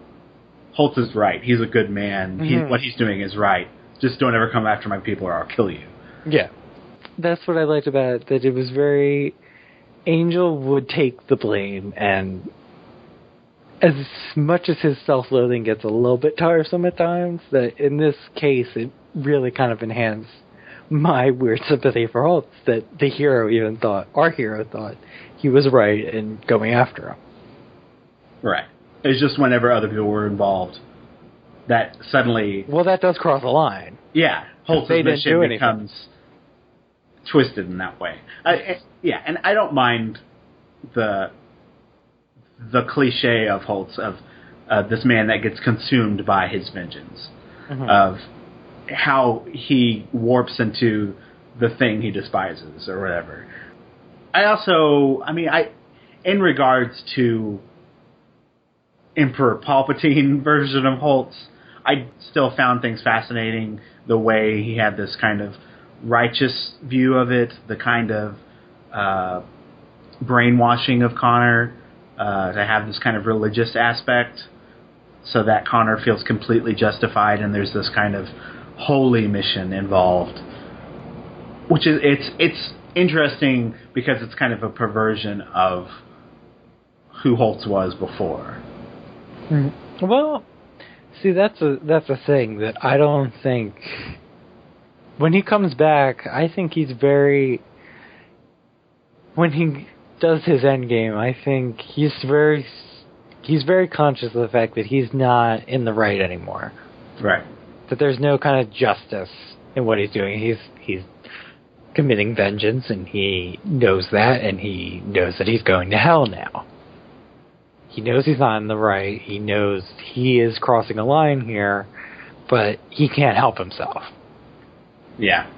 A: Holtz is right. He's a good man. Mm-hmm. What he's doing is right. Just don't ever come after my people or I'll kill you.
B: Yeah. That's what I liked about it, that it was very... Angel would take the blame, and as much as his self-loathing gets a little bit tiresome at times, that in this case, it really kind of enhanced my weird sympathy for Holtz, that our hero thought he was right in going after him.
A: Right. It's just whenever other people were involved that suddenly...
B: Well, that does cross a line.
A: Yeah. Holtz's mission becomes twisted in that way. And I don't mind the cliche of Holtz, of this man that gets consumed by his vengeance, of how he warps into the thing he despises or whatever. In regards to Emperor Palpatine version of Holtz, I still found things fascinating, the way he had this kind of righteous view of it, the kind of brainwashing of Connor, to have this kind of religious aspect so that Connor feels completely justified and there's this kind of holy mission involved, which is it's interesting because it's kind of a perversion of who Holtz was before.
B: Well, see, that's a thing that I don't think, when he comes back, I think when he does his endgame, I think he's very conscious of the fact that he's not in the right anymore.
A: Right.
B: That there's no kind of justice in what he's doing. He's committing vengeance, and he knows that, and he knows that he's going to hell now. He knows he's not in the right. He knows he is crossing a line here, but he can't help himself.
A: Yeah.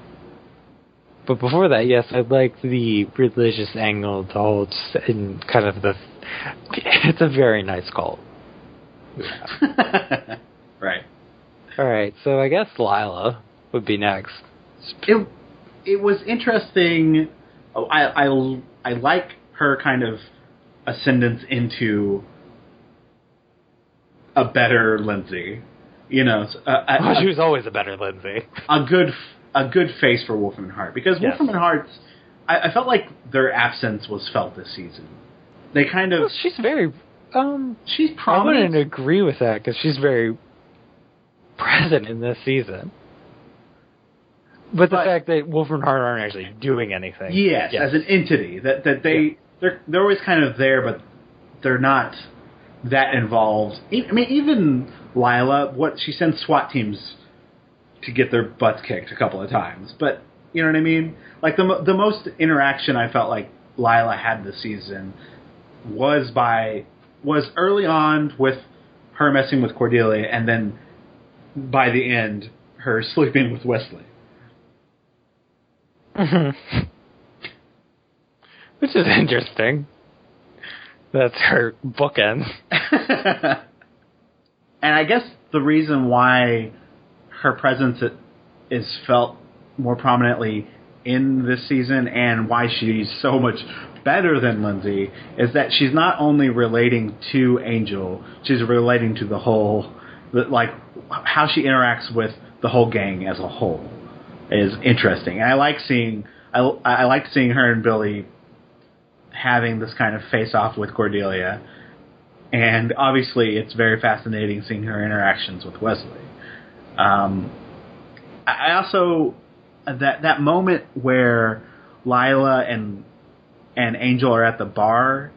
B: But before that, yes, I like the religious angle to Holtz and kind of it's a very nice cult. Yeah.
A: Right.
B: All right, so I guess Lila would be next.
A: It was interesting I like her kind of ascendance into a better Lindsay. You know,
B: she was always a better Lindsay.
A: a good face for Wolfram and Hart, because Wolfram and Hart's, I felt like their absence was felt this season. They kind of...
B: Well, she's very...
A: she's prominent.
B: I wouldn't agree with that, because she's very present in this season. But the fact that Wolfram and Hart aren't actually doing anything.
A: Yes, as an entity. That they're always kind of there, but they're not that involved. I mean, even Lila, she sends SWAT teams to get their butts kicked a couple of times. But, you know what I mean? Like, the most interaction I felt like Lila had this season was early on with her messing with Cordelia, and then by the end, her sleeping with Wesley.
B: Mm-hmm. Which is interesting. That's her bookend.
A: And I guess the reason why her presence is felt more prominently in this season, and why she's so much better than Lindsay, is that she's not only relating to Angel, she's relating to the whole, like, how she interacts with the whole gang as a whole is interesting. And I like seeing her and Billy having this kind of face-off with Cordelia. And obviously it's very fascinating seeing her interactions with Wesley. I also... That moment where Lila and Angel are at the bar,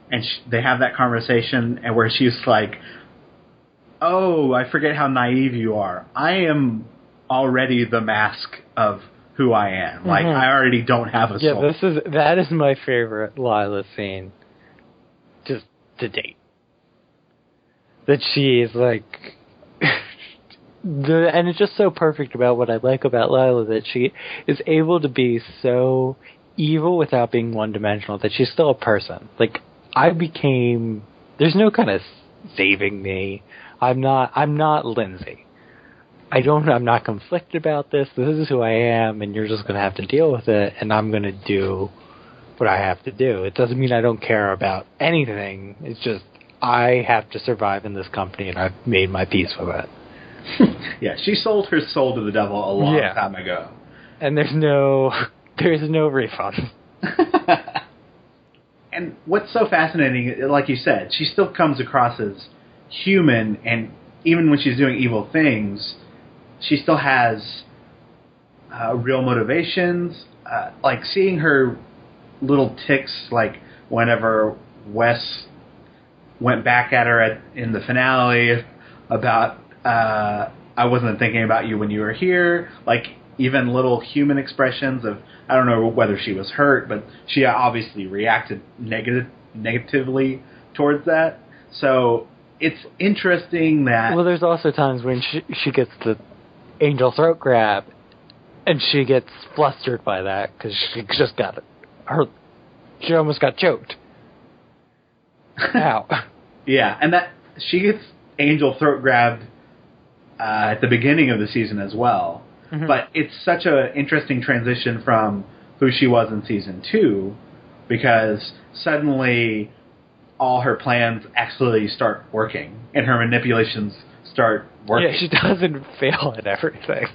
A: and they have that conversation, and where she's like, "Oh, I forget how naive you are. I am already the mask of who I am. Like, I already don't have a soul."
B: That is my favorite Lila scene, just to date. That she is like... and it's just so perfect about what I like about Lila, that she is able to be so evil without being one-dimensional, that she's still a person. Like, there's no kind of saving me. I'm not Lindsay. I'm not conflicted about this. This is who I am, and you're just going to have to deal with it, and I'm going to do what I have to do. It doesn't mean I don't care about anything. It's just, I have to survive in this company, and I've made my peace with it.
A: Yeah, she sold her soul to the devil a long time ago.
B: And there's no refund.
A: And what's so fascinating, like you said, she still comes across as human, and even when she's doing evil things, she still has real motivations. Like seeing her little ticks, like whenever Wes went back at her in the finale about... I wasn't thinking about you when you were here. Like, even little human expressions of, I don't know whether she was hurt, but she obviously reacted negatively towards that. So it's interesting that... Well,
B: there's also times when she gets the Angel throat grab, and she gets flustered by that, because she just got she almost got choked. Ow.
A: Yeah, and that she gets Angel throat grabbed at the beginning of the season as well. Mm-hmm. But it's such an interesting transition from who she was in season 2, because suddenly all her plans actually start working, and her manipulations start working.
B: Yeah, she doesn't fail at everything.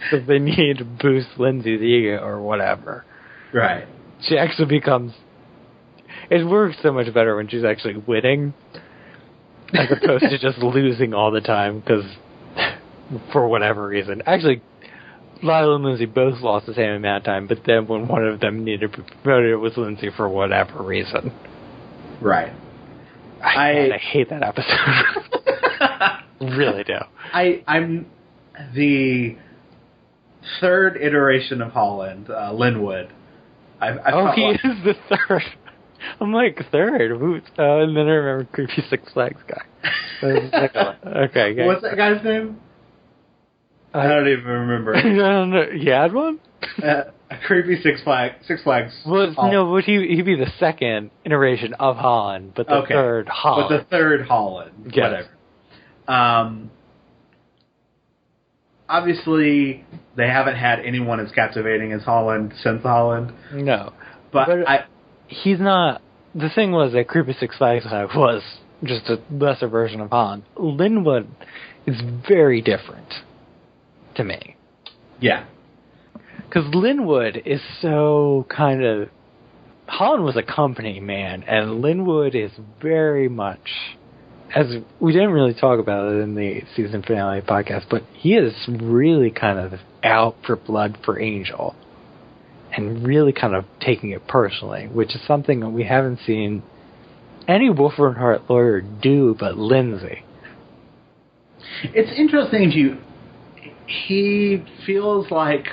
B: So they need to boost Lindsay's ego or whatever.
A: Right.
B: She actually becomes... It works so much better when she's actually winning, as opposed to just losing all the time, because... for whatever reason. Actually, Lila and Lindsay both lost the same amount of time, but then when one of them needed to be promoted, it was Lindsay for whatever reason.
A: Right.
B: I hate that episode. Really do.
A: I'm the third iteration of Holland, Linwood.
B: He is the third. I'm like, third? And then I remember Creepy Six Flags guy. Okay.
A: What's that guy's name? I don't even remember.
B: I don't know. You had one?
A: A creepy Six Flags.
B: Well, no, would he'd be the second iteration of Holland, but the third Holland.
A: But the third Holland.
B: Yes.
A: Whatever. obviously they haven't had anyone as captivating as Holland since Holland.
B: No.
A: But
B: he's not... The thing was that Creepy Six Flags was just a lesser version of Holland. Linwood is very different to me.
A: Yeah.
B: Because Linwood is so kind of... Holland was a company, man, and Linwood is very much... As we didn't really talk about it in the season finale podcast, but he is really kind of out for blood for Angel. And really kind of taking it personally, which is something that we haven't seen any Wolfram Hart lawyer do but Lindsay.
A: It's interesting he feels like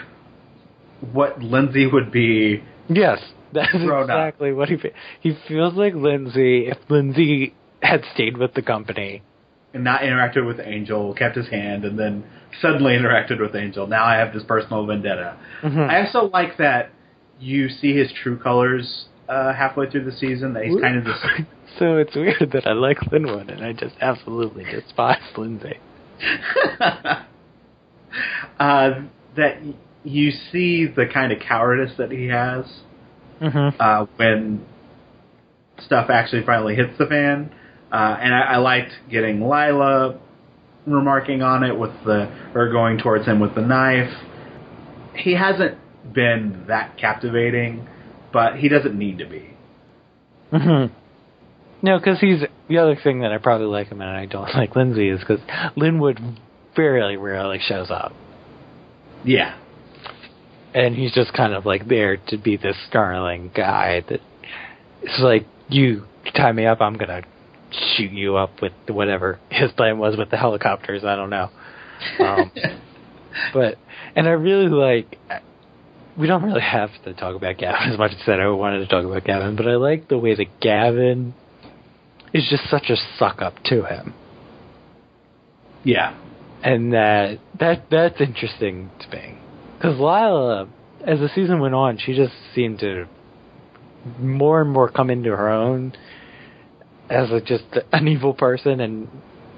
A: what Lindsay would be.
B: Yes, that's exactly what he feels like Lindsay, if Lindsay had stayed with the company.
A: And not interacted with Angel, kept his hand, and then suddenly interacted with Angel. Now I have this personal vendetta. Mm-hmm. I also like that you see his true colors halfway through the season, that he's kind of this...
B: So it's weird that I like Linwood, and I just absolutely despise Lindsay.
A: That you see the kind of cowardice that he has when stuff actually finally hits the fan. And I liked getting Lila remarking on it or going towards him with the knife. He hasn't been that captivating, but he doesn't need to be.
B: Mm-hmm. No, because he's... The other thing that I probably like him and I don't like Lindsay is because Linwood very rarely shows up.
A: Yeah.
B: And he's just kind of like there to be this snarling guy that... It's like, you tie me up, I'm going to shoot you up with whatever his plan was with the helicopters. I don't know. And I really like... We don't really have to talk about Gavin as much as I wanted to talk about Gavin, but I like the way that Gavin is just such a suck-up to him.
A: Yeah.
B: And that's interesting to me. Because Lila, as the season went on, she just seemed to more and more come into her own as just an evil person and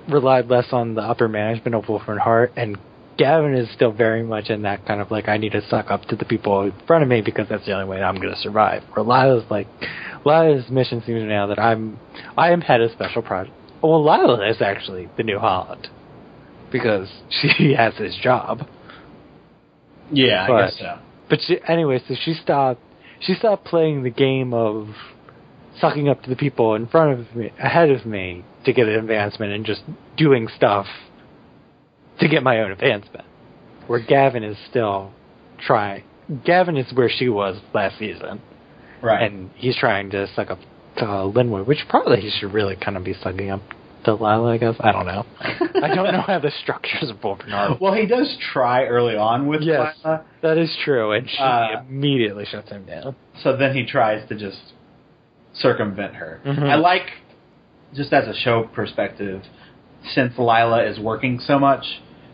B: relied less on the upper management of Wolfram Hart. And Gavin is still very much in that kind of like, I need to suck up to the people in front of me because that's the only way I'm going to survive. Where Lila's mission seems now that I am head of special project. Well, Lila is actually the new Holland because she has his job.
A: Yeah, I guess so.
B: But so she stopped playing the game of sucking up to the people in front of me, ahead of me, to get an advancement and just doing stuff to get my own advancement. Where Gavin is still trying. Gavin is where she was last season.
A: Right.
B: And he's trying to suck up to Linwood, which probably he should really kind of be sucking up to Lila, I guess. I don't know. I don't know how the structures of Wolfram are.
A: Well, he does try early on with Lila.
B: That is true, and she immediately shuts him down.
A: So then he tries to just circumvent her.
B: Mm-hmm.
A: I like, just as a show perspective, since Lila is working so much,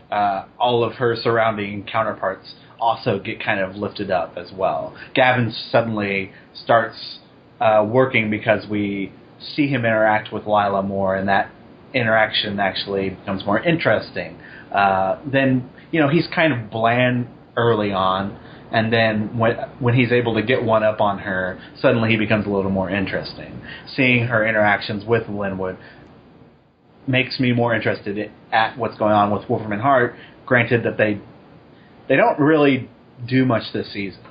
A: all of her surrounding counterparts also get kind of lifted up as well. Gavin suddenly starts working because we see him interact with Lila more, and that interaction actually becomes more interesting. Then, he's kind of bland early on, and then when he's able to get one up on her, suddenly he becomes a little more interesting. Seeing her interactions with Linwood makes me more interested at what's going on with Wolfram and Hart, granted that they don't really do much this season,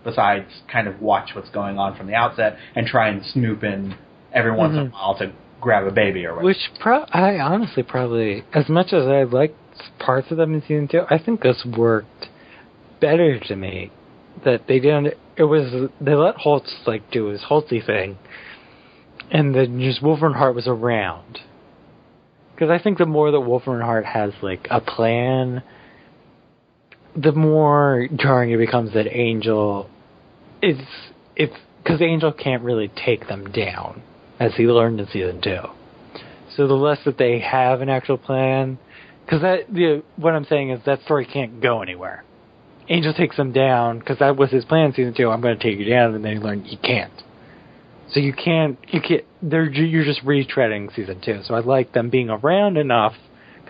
A: besides kind of watch what's going on from the outset and try and snoop in every once in a while to grab a baby or whatever.
B: Which I honestly probably, as much as I liked parts of them in season 2, I think this worked better to me. That they didn't, they let Holtz do his Holtzy thing, and then just Wolfram Hart was around. Because I think the more that Wolfram Hart has a plan, the more jarring it becomes that Angel because Angel can't really take them down, as he learned in season 2. So the less that they have an actual plan, because what I'm saying is that story can't go anywhere. Angel takes them down, because that was his plan in season 2, I'm going to take you down, and then you learn you can't. So you can't, you're just retreading season 2. So I like them being around enough,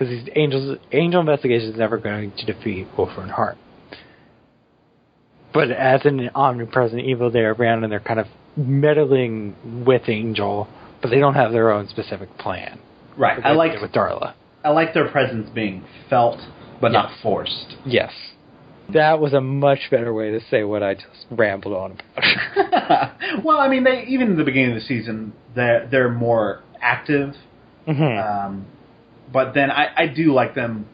B: because Angel Investigation is never going to defeat Wolfram and Hart. But as an omnipresent evil, they're around and they're kind of meddling with Angel, but they don't have their own specific plan.
A: Right.
B: I like it with Darla.
A: I like their presence being felt, but not forced.
B: Yes. That was a much better way to say what I just rambled on about.
A: Well, I mean, even in the beginning of the season, they're more active.
B: Mm-hmm.
A: But then I do like them.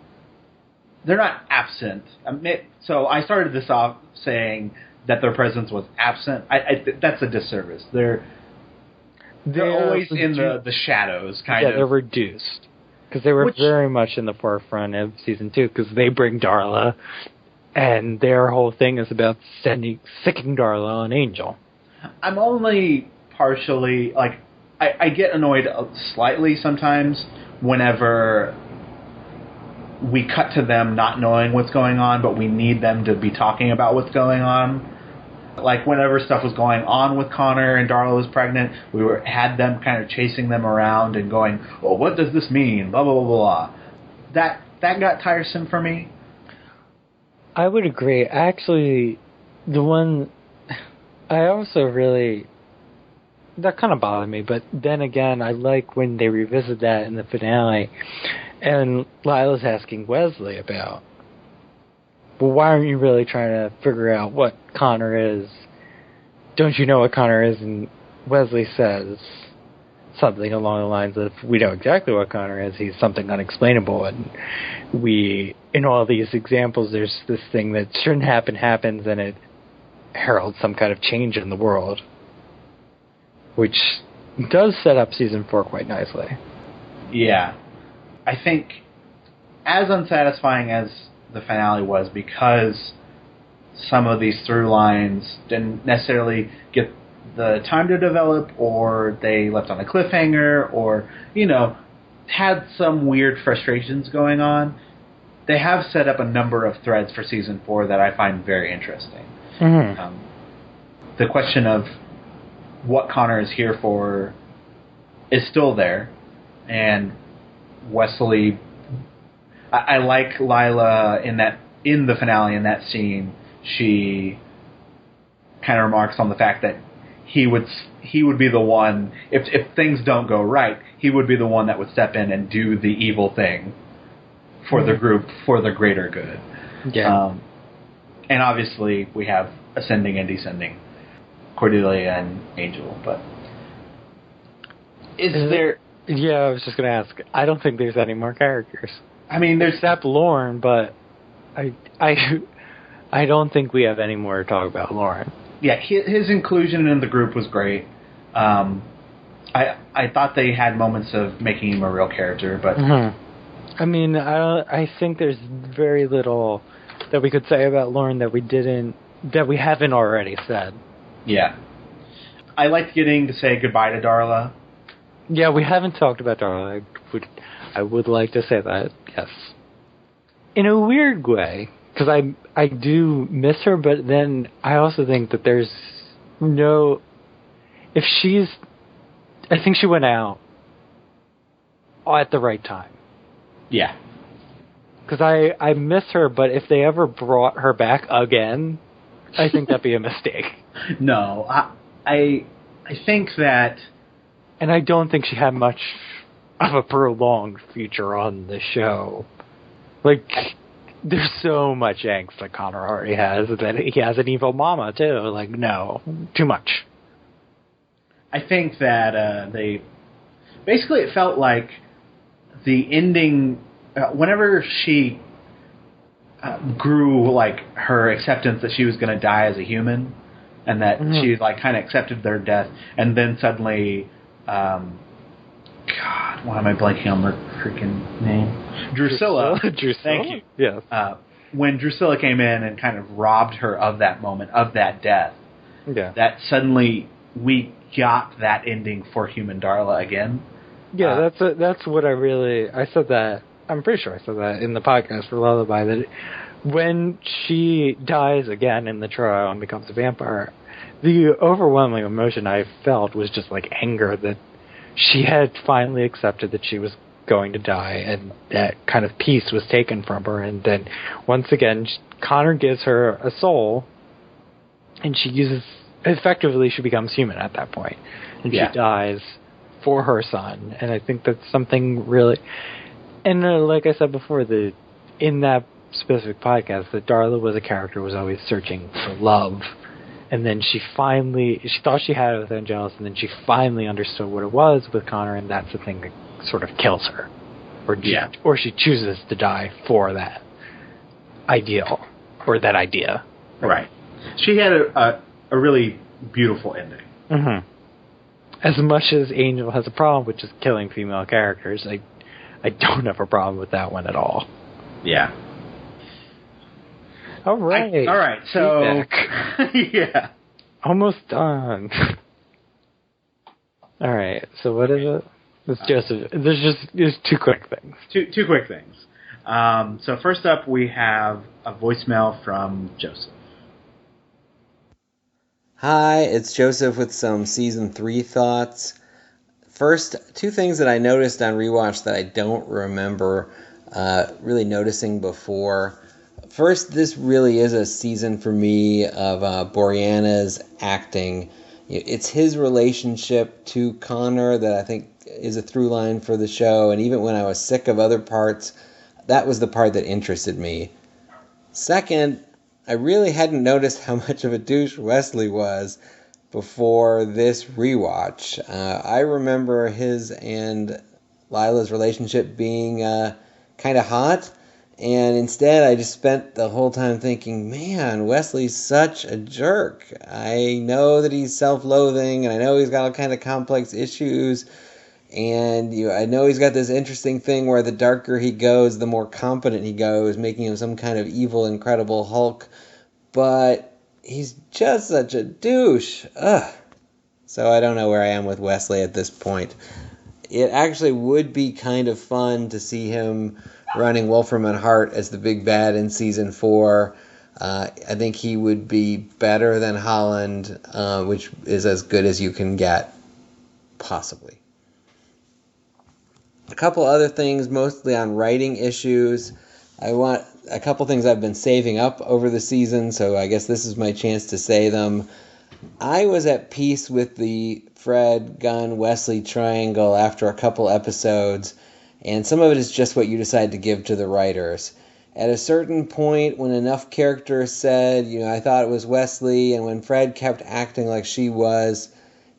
A: They're not absent. So I started this off saying that their presence was absent. That's a disservice. They're always in the shadows, kind of.
B: Yeah, they're reduced. Because they were very much in the forefront of Season 2, because they bring Darla, and their whole thing is about sicking Darla on Angel.
A: I'm only partially, I get annoyed slightly sometimes whenever we cut to them not knowing what's going on, but we need them to be talking about what's going on. Like, whenever stuff was going on with Connor and Darla was pregnant, we had them kind of chasing them around and going, well, what does this mean? Blah, blah, blah, blah. That got tiresome for me.
B: I would agree. Actually, the one I also really... That kind of bothered me, but then again, I like when they revisit that in the finale, and Lila's asking Wesley about, well, why aren't you really trying to figure out what Connor is? Don't you know what Connor is? And Wesley says something along the lines of, we know exactly what Connor is. He's something unexplainable. And in all these examples, there's this thing that shouldn't happen happens, and it heralds some kind of change in the world, which does set up Season 4 quite nicely. Yeah.
A: I think as unsatisfying as the finale was, because some of these through lines didn't necessarily get the time to develop, or they left on a cliffhanger, or, had some weird frustrations going on, they have set up a number of threads for Season 4 that I find very interesting.
B: Mm-hmm.
A: The question of what Connor is here for is still there, and Wesley... I like Lila in the finale, in that scene. She kind of remarks on the fact that he would be the one, if things don't go right, he would be the one that would step in and do the evil thing for the group, for the greater good.
B: Yeah.
A: And obviously we have ascending and descending, Cordelia and Angel. But is there?
B: Yeah, I was just going to ask. I don't think there's any more characters.
A: I mean, there's
B: except Lauren, but I don't think we have any more to talk about Lauren.
A: Yeah, his inclusion in the group was great. I thought they had moments of making him a real character, but
B: I mean, I think there's very little that we could say about Lauren that we haven't already said.
A: Yeah, I liked getting to say goodbye to Darla.
B: Yeah, we haven't talked about Darla. I would like to say that, yes. In a weird way, because I do miss her, but then I also think that there's no... I think she went out at the right time.
A: Yeah.
B: Because I miss her, but if they ever brought her back again, I think that'd be a mistake.
A: No, I think that...
B: And I don't think she had much of a prolonged future on the show. Like, there's so much angst that Connor already has, that he has an evil mama, too. Like, no, too much.
A: I think that basically it felt like the ending, whenever she grew, like, her acceptance that she was going to die as a human, and that she, like, kind of accepted their death, and then suddenly... God, why am I blanking on her freaking name? Drusilla. Thank you.
B: Yes.
A: When Drusilla came in and kind of robbed her of that moment, of that death, that suddenly we got that ending for human Darla again.
B: Yeah, that's what I said that, I'm pretty sure I said that in the podcast for Lullaby, that when she dies again in the trial and becomes a vampire, the overwhelming emotion I felt was just like anger that she had finally accepted that she was going to die, and that kind of peace was taken from her. And then once again, Connor gives her a soul, and effectively she becomes human at that point, and she dies for her son. And I think that's something really, and like I said before, in that specific podcast, that Darla was a character who was always searching for love, and then she thought she had it with Angelus, and then she finally understood what it was with Connor, and that's the thing that sort of kills her, or she chooses to die for that ideal or that idea.
A: Right. She had a really beautiful ending.
B: Mm-hmm. As much as Angel has a problem with just killing female characters, I don't have a problem with that one at all.
A: Yeah.
B: All right.
A: So, yeah.
B: Almost done. All right. So what is it? It's Joseph. There's two quick things.
A: Two quick things. So first up, we have a voicemail from Joseph.
C: Hi, it's Joseph with some Season 3 thoughts. First, two things that I noticed on Rewatch that I don't remember really noticing before. First, this really is a season for me of Boreanaz's acting. It's his relationship to Connor that I think is a through line for the show, and even when I was sick of other parts, that was the part that interested me. Second, I really hadn't noticed how much of a douche Wesley was before this rewatch. I remember his and Lila's relationship being kind of hot, and instead I just spent the whole time thinking, man, Wesley's such a jerk. I know that he's self-loathing, and I know he's got all kind of complex issues, and I know he's got this interesting thing where the darker he goes, the more competent he goes, making him some kind of evil, incredible Hulk, but he's just such a douche. Ugh. So I don't know where I am with Wesley at this point. It actually would be kind of fun to see him running Wolfram and Hart as the big bad in Season 4. I think he would be better than Holland, which is as good as you can get, possibly. A couple other things, mostly on writing issues. I want a couple things I've been saving up over the season, so I guess this is my chance to say them. I was at peace with the Fred, Gunn, Wesley triangle after a couple episodes, and some of it is just what you decide to give to the writers. At a certain point, when enough characters said, I thought it was Wesley, and when Fred kept acting like she was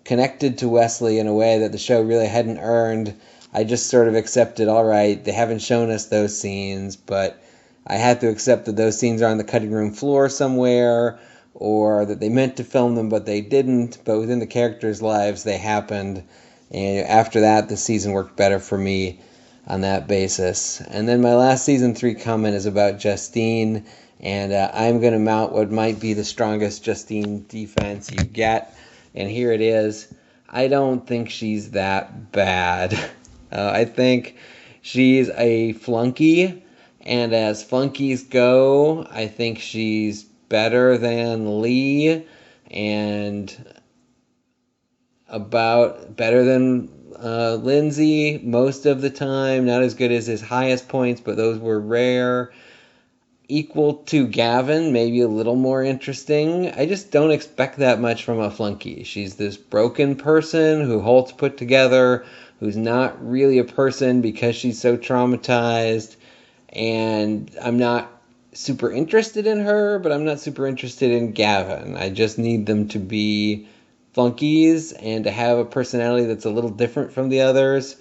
C: connected to Wesley in a way that the show really hadn't earned, I just sort of accepted, all right, they haven't shown us those scenes, but I had to accept that those scenes are on the cutting room floor somewhere, or that they meant to film them but they didn't, but within the characters' lives they happened, and after that the season worked better for me on that basis. And then my last Season 3 comment is about Justine, and I'm going to mount what might be the strongest Justine defense you get, and here it is. I don't think she's that bad. I think she's a flunky, and as flunkies go, I think she's better than Lee, and better than Lindsay most of the time. Not as good as his highest points, but those were rare. Equal to Gavin, maybe a little more interesting. I just don't expect that much from a flunky. She's this broken person who Holt's put together, who's not really a person because she's so traumatized, and I'm not super interested in her, but I'm not super interested in Gavin. I just need them to be flunkies and to have a personality that's a little different from the others,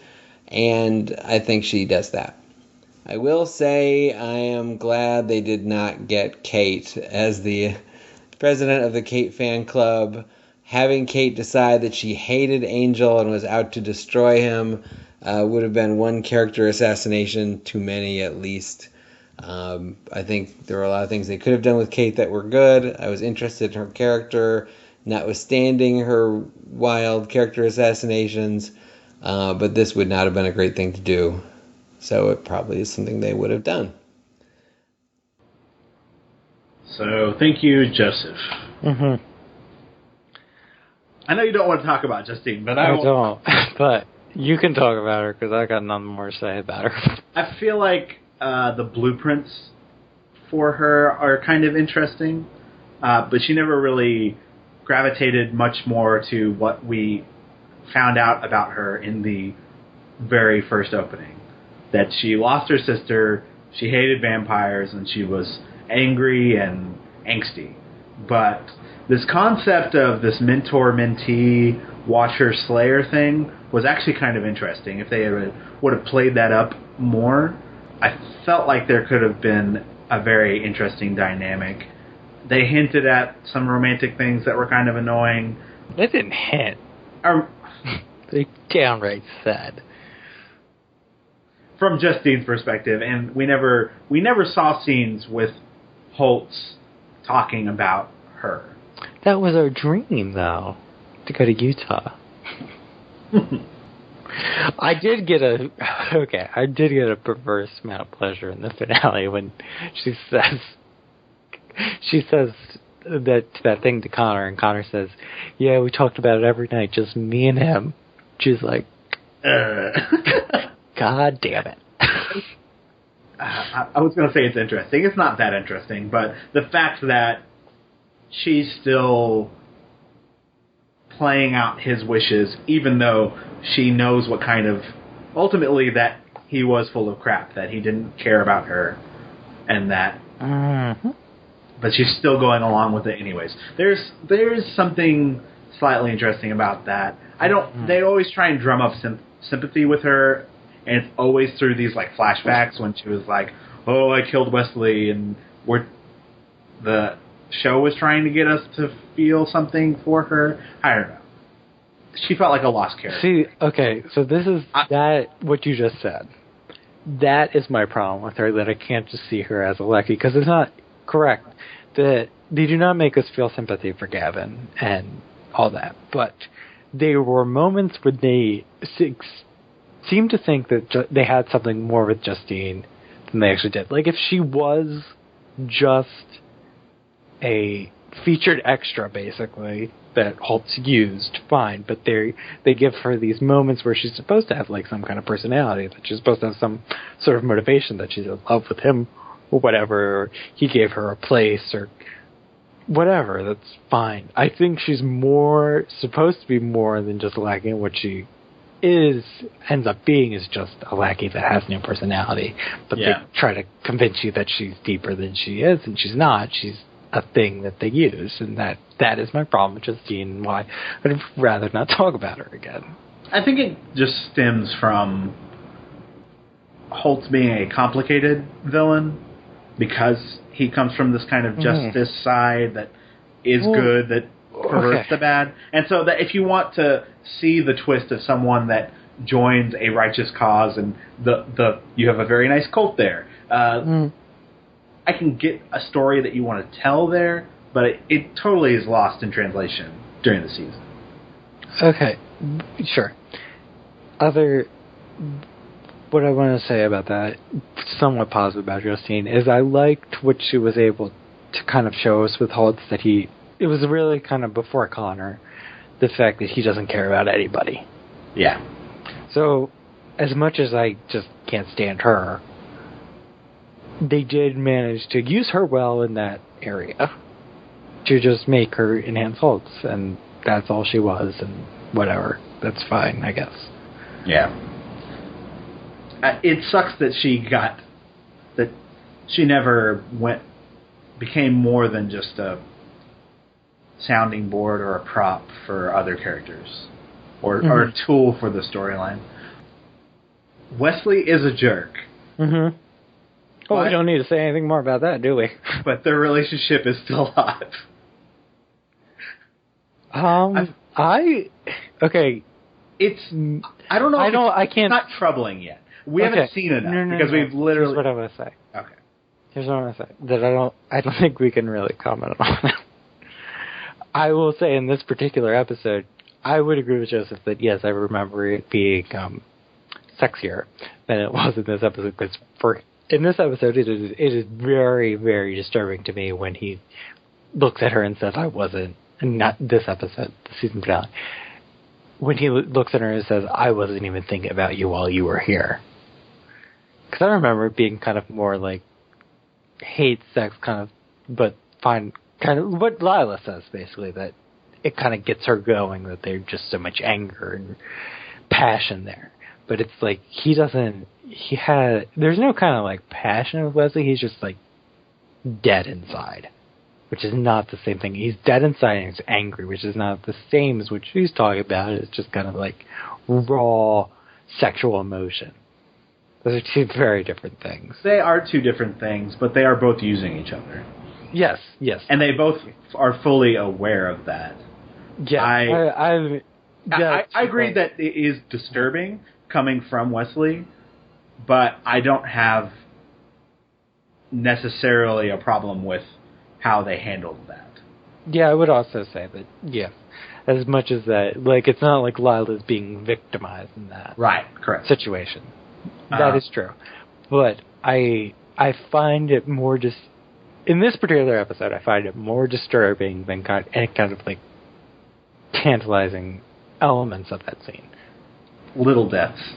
C: and I think she does that. I will say I am glad they did not get Kate as the president of the Kate fan club. Having Kate decide that she hated Angel and was out to destroy him would have been one character assassination too many, at least. I think there were a lot of things they could have done with Kate that were good. I was interested in her character, notwithstanding her wild character assassinations, but this would not have been a great thing to do. So it probably is something they would have done.
A: So thank you, Joseph.
B: Mm-hmm.
A: I know you don't want to talk about Justine, but
B: I don't. But You can talk about her, because I got nothing more to say about her.
A: I feel like the blueprints for her are kind of interesting, but she never really gravitated much more to what we found out about her in the very first opening. That she lost her sister, she hated vampires, and she was angry and angsty. But this concept of this mentor-mentee, watcher-slayer thing was actually kind of interesting. If they would have played that up more, I felt like there could have been a very interesting dynamic. They hinted at some romantic things that were kind of annoying.
B: They didn't hint. They downright said.
A: From Justine's perspective, and we never saw scenes with Holtz talking about her.
B: That was our dream, though, to go to Utah. I did get a perverse amount of pleasure in the finale when she says that thing to Connor, and Connor says, "Yeah, we talked about it every night, just me and him." She's like, God damn it.
A: I was going to say it's interesting. It's not that interesting, but the fact that she's still playing out his wishes, even though she knows what kind of... Ultimately, that he was full of crap, that he didn't care about her, and that...
B: Mm-hmm.
A: But she's still going along with it anyways. There's something slightly interesting about that. They always try and drum up sympathy with her, and it's always through these like flashbacks when she was like, "Oh, I killed Wesley," and the show was trying to get us to feel something for her. I don't know. She felt like a lost character.
B: See, okay, so this is what you just said. That is my problem with her, that I can't just see her as a Lecky, because it's not correct that they do not make us feel sympathy for Gavin and all that, but there were moments when they seemed to think that they had something more with Justine than they actually did. Like, if she was just a featured extra, basically, that Holtz used, fine, but they give her these moments where she's supposed to have, like, some kind of personality, that she's supposed to have some sort of motivation, that she's in love with him, or whatever, or he gave her a place, or whatever, that's fine. I think she's supposed to be more than just lacking. What she ends up being is just a lackey that has no personality. But they try to convince you that she's deeper than she is, and she's not. She's a thing that they use, and that is my problem with Justine, and why I'd rather not talk about her again.
A: I think it just stems from Holtz being a complicated villain, because he comes from this kind of justice side that is good, that perverts the bad. And so that if you want to see the twist of someone that joins a righteous cause, and you have a very nice cult there, I can get a story that you want to tell there, but it totally is lost in translation during the season.
B: Okay, sure. What I want to say about that, somewhat positive about Justine, is I liked what she was able to kind of show us with Holtz, that it was really kind of before Connor, the fact that he doesn't care about anybody.
A: Yeah.
B: So, as much as I just can't stand her, they did manage to use her well in that area, to just make her enhance Holtz, and that's all she was, and whatever. That's fine, I guess.
A: Yeah. It sucks that she never became more than just a sounding board or a prop for other characters, or a tool for the storyline. Wesley is a jerk. Mm-hmm.
B: Well, we don't need to say anything more about that, do we?
A: But their relationship is still alive. I don't know. It's not troubling yet. We haven't seen enough because we've literally.
B: Here's what I'm going to say.
A: Okay.
B: Here's what I'm going to say. That I don't think we can really comment on it. I will say in this particular episode, I would agree with Joseph that yes, I remember it being sexier than it was in this episode. Because in this episode, it is very, very disturbing to me when he looks at her and says, "I wasn't." And not this episode, the season finale. when he looks at her and says, "I wasn't even thinking about you while you were here." Because I remember it being kind of more like hate sex kind of, but fine, kind of what Lila says, basically, that it kind of gets her going, that there's just so much anger and passion there. But it's like, there's no kind of like passion with Wesley, he's just like dead inside, which is not the same thing. He's dead inside and he's angry, which is not the same as what she's talking about. It's just kind of like raw sexual emotion. Those are two very different things.
A: They are two different things, but they are both using each other.
B: Yes.
A: And they both are fully aware of that.
B: Yeah,
A: I agree that it is disturbing coming from Wesley, but I don't have necessarily a problem with how they handled that.
B: Yeah, I would also say that, yeah, as much as that, like, it's not like Lila's being victimized in that
A: correct
B: situation. That is true. But I find it more in this particular episode, I find it more disturbing than any kind of, like, tantalizing elements of that scene.
A: Little deaths.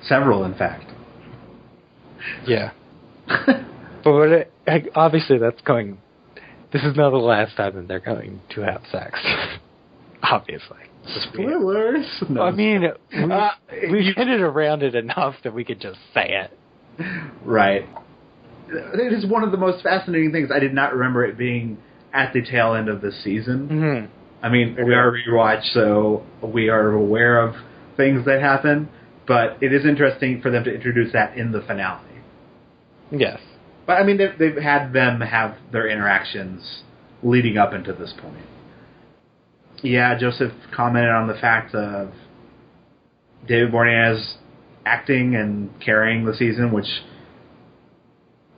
A: Several, in fact.
B: Yeah. But obviously this is not the last time that they're going to have sex. Obviously.
A: Spoilers! No.
B: I mean, we've hinted around it enough that we could just say it.
A: Right. It is one of the most fascinating things. I did not remember it being at the tail end of the season.
B: Mm-hmm.
A: I mean, we are Rewatch, so we are aware of things that happen, but it is interesting for them to introduce that in the finale.
B: Yes.
A: But, I mean, they've had them have their interactions leading up into this point. Yeah, Joseph commented on the fact of David Boreanaz acting and carrying the season, which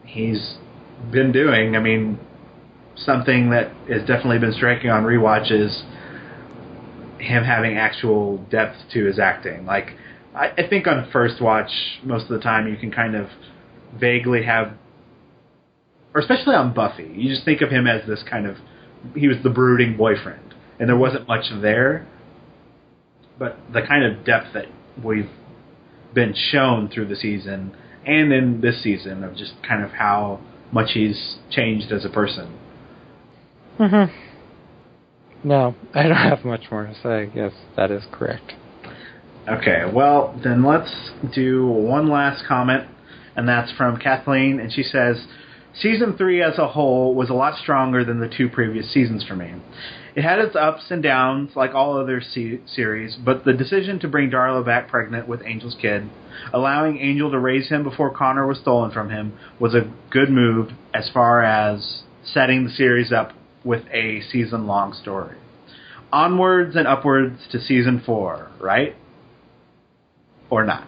A: he's been doing. I mean, something that has definitely been striking on Rewatch is him having actual depth to his acting. Like, I think on first watch, most of the time you can kind of vaguely have, or especially on Buffy, you just think of him as this kind of, he was the brooding boyfriend, and there wasn't much there. But the kind of depth that we've been shown through the season, and in this season, of just kind of how much he's changed as a person.
B: Mm-hmm. No, I don't have much more to say. Yes, that is correct.
A: Okay, well, then let's do one last comment, and that's from Kathleen, and she says, Season 3 as a whole was a lot stronger than the two previous seasons for me. It had its ups and downs, like all other series, but the decision to bring Darla back pregnant with Angel's kid, allowing Angel to raise him before Connor was stolen from him, was a good move as far as setting the series up with a season-long story. Onwards and upwards to Season 4, right? Or not?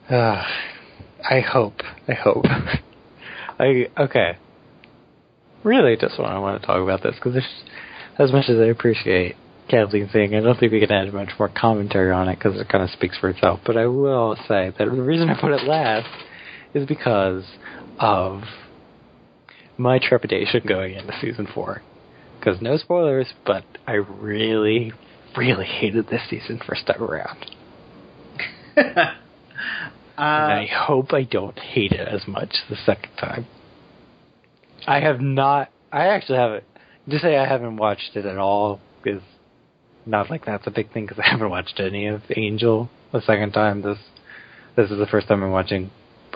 B: I hope. Okay. Really just want to talk about this, because as much as I appreciate Kathleen's thing, I don't think we can add much more commentary on it, because it kind of speaks for itself. But I will say that the reason I put it last is because of my trepidation going into Season 4. Because no spoilers, but I really, really hated this season first time around. And I hope I don't hate it as much the second time. I actually haven't, to say I haven't watched it at all is not like that's a big thing, because I haven't watched any of Angel the second time. This is the first time I'm watching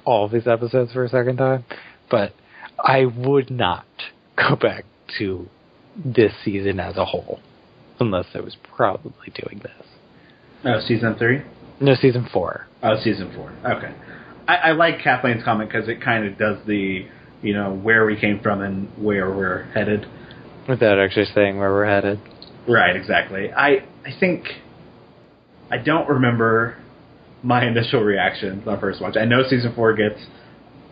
B: all of these episodes for a second time. But I would not go back to this season as a whole, unless I was probably doing this.
A: Oh, Season 3?
B: No, Season 4.
A: Oh, Season 4. Okay. I like Kathleen's comment, because it kind of does the, where we came from and where we're headed.
B: Without actually saying where we're headed.
A: Right, exactly. I think, I don't remember my initial reaction on first watch. I know Season 4 gets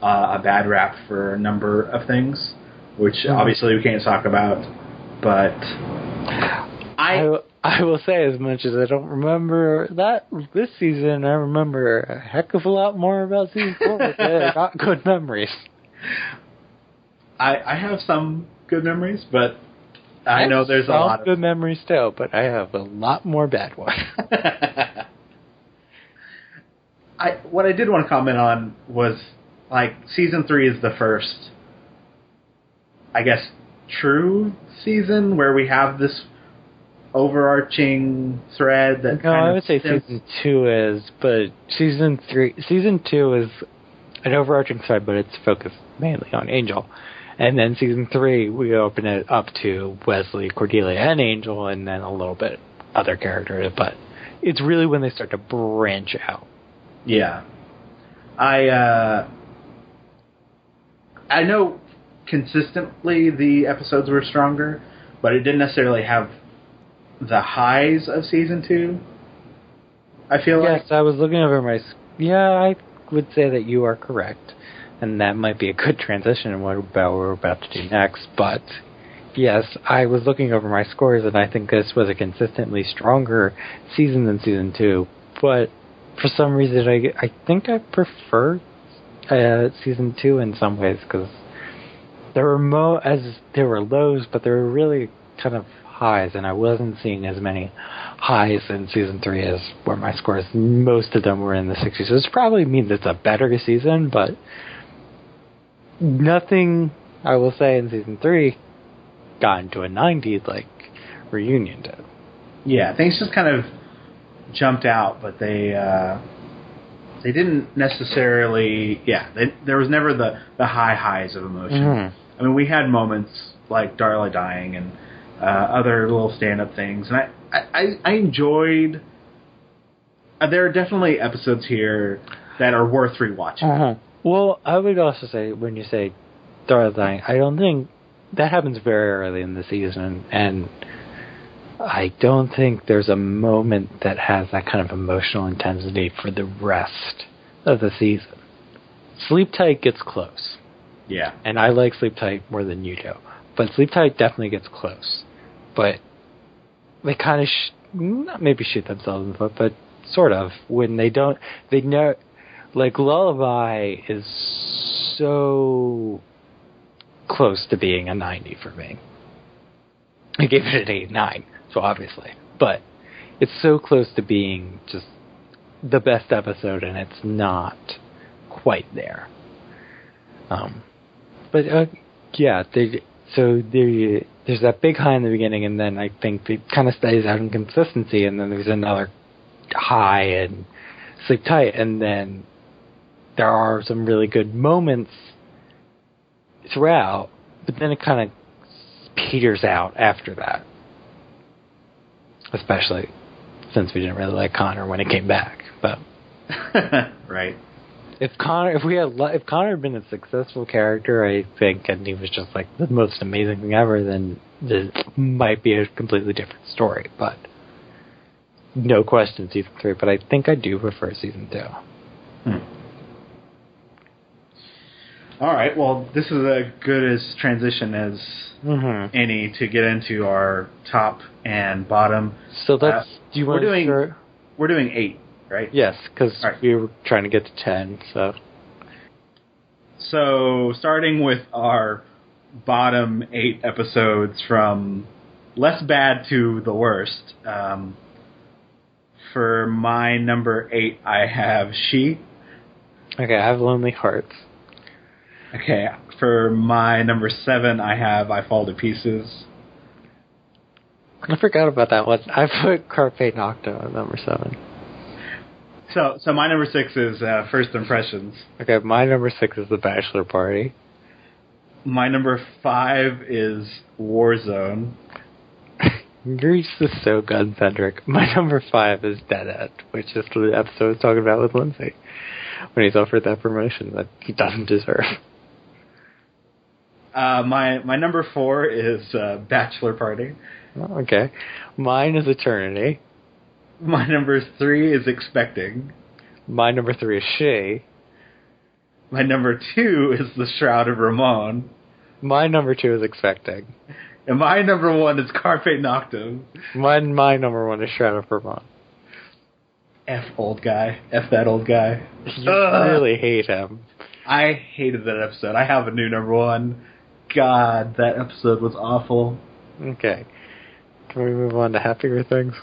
A: a bad rap for a number of things, which obviously we can't talk about, but
B: I will say, as much as I don't remember this season, I remember a heck of a lot more about Season 4. I got good memories.
A: I have some good memories, but I know there's a lot of
B: good memories still, but I have a lot more bad ones.
A: What I did want to comment on was, like, season 3 is the first, I guess, true season where we have this overarching thread that
B: I would say season 2 is, but season 2 is an overarching thread, but it's focused mainly on Angel. And then season 3, we open it up to Wesley, Cordelia, and Angel, and then a little bit other characters, but it's really when they start to branch out.
A: Yeah. I know consistently the episodes were stronger, but it didn't necessarily have the highs of season 2, I feel like.
B: Yes, I was looking over my... Yeah, I would say that you are correct, and that might be a good transition in what we're about to do next, but yes, I was looking over my scores, and I think this was a consistently stronger season than season 2, but for some reason I think I prefer season 2 in some ways, because there were lows, but there were really kind of highs, and I wasn't seeing as many highs in season 3 as where my scores, most of them were in the 60s. So this probably means it's a better season, but nothing, I will say, in season 3 got into a 90 like Reunion did.
A: Yeah, things just kind of jumped out, but they didn't necessarily. Yeah, there was never the high highs of emotion. Mm-hmm. I mean, we had moments like Darla dying and other little stand-up things, and I enjoyed. There are definitely episodes here that are worth rewatching.
B: Uh-huh. Well, I would also say, when you say Darla dying, I don't think that happens very early in the season, and I don't think there's a moment that has that kind of emotional intensity for the rest of the season. Sleep Tight gets close.
A: Yeah.
B: And I like Sleep Tight more than you do. But Sleep Tight definitely gets close. But they kind of not maybe shoot themselves in the foot, but sort of. When they don't, they know, like Lullaby is so close to being a 90 for me. I gave it an 8.9, so obviously. But it's so close to being just the best episode, and it's not quite there. But yeah, there's that big high in the beginning, and then I think it kind of stays out in consistency, and then there's another high in Sleep Tight, and then there are some really good moments throughout, but then it kind of peters out after that. Especially since we didn't really like Connor when he came back. But
A: right.
B: If Connor had been a successful character, I think, and he was just like the most amazing thing ever, then this might be a completely different story. But no question, season 3. But I think I do prefer season 2.
A: All right. Well, this is as good as transition as any to get into our top and bottom.
B: So that's do you want to start?
A: We're doing 8, right?
B: Yes, because we were trying to get to 10.
A: So starting with our bottom 8 episodes from less bad to the worst. For my number 8, I have She.
B: Okay, I have Lonely Hearts.
A: Okay, for my number 7, I have I Fall to Pieces.
B: I forgot about that one. I put Carpe Noctem at number 7.
A: So my number 6 is First Impressions.
B: Okay, my number 6 is The Bachelor Party.
A: My number 5 is Warzone.
B: Yours is so gun-centric. My number 5 is Dead End, which is the episode I was talking about with Lindsay, when he's offered that promotion that he doesn't deserve.
A: My number 4 is Bachelor Party.
B: Oh, okay. Mine is Eternity.
A: My number 3 is Expecting.
B: My number 3 is She.
A: My number 2 is The Shroud of Ramon.
B: My number 2 is Expecting.
A: And my number 1 is Carpe Noctem.
B: My number 1 is Shroud of Ramon.
A: F old guy. F that old guy.
B: You really hate him.
A: I hated that episode. I have a new number 1. God, that episode was awful.
B: Okay. Can we move on to happier things?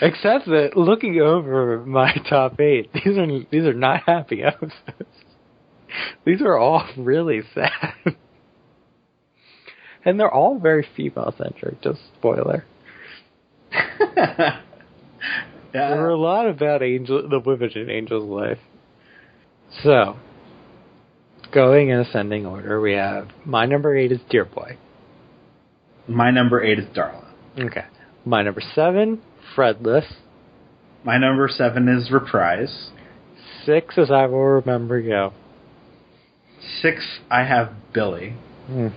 B: Except that looking over my top 8, these are not happy episodes. These are all really sad. And they're all very female-centric, just spoiler.
A: Yeah.
B: There were a lot about the women in Angel's life. So, going in ascending order, we have my number 8 is Dear Boy.
A: My number 8 is Darla.
B: Okay. My number 7, Fredless.
A: My number 7 is Reprise.
B: 6 is I Will Remember You.
A: 6, I have Billy.
B: 5,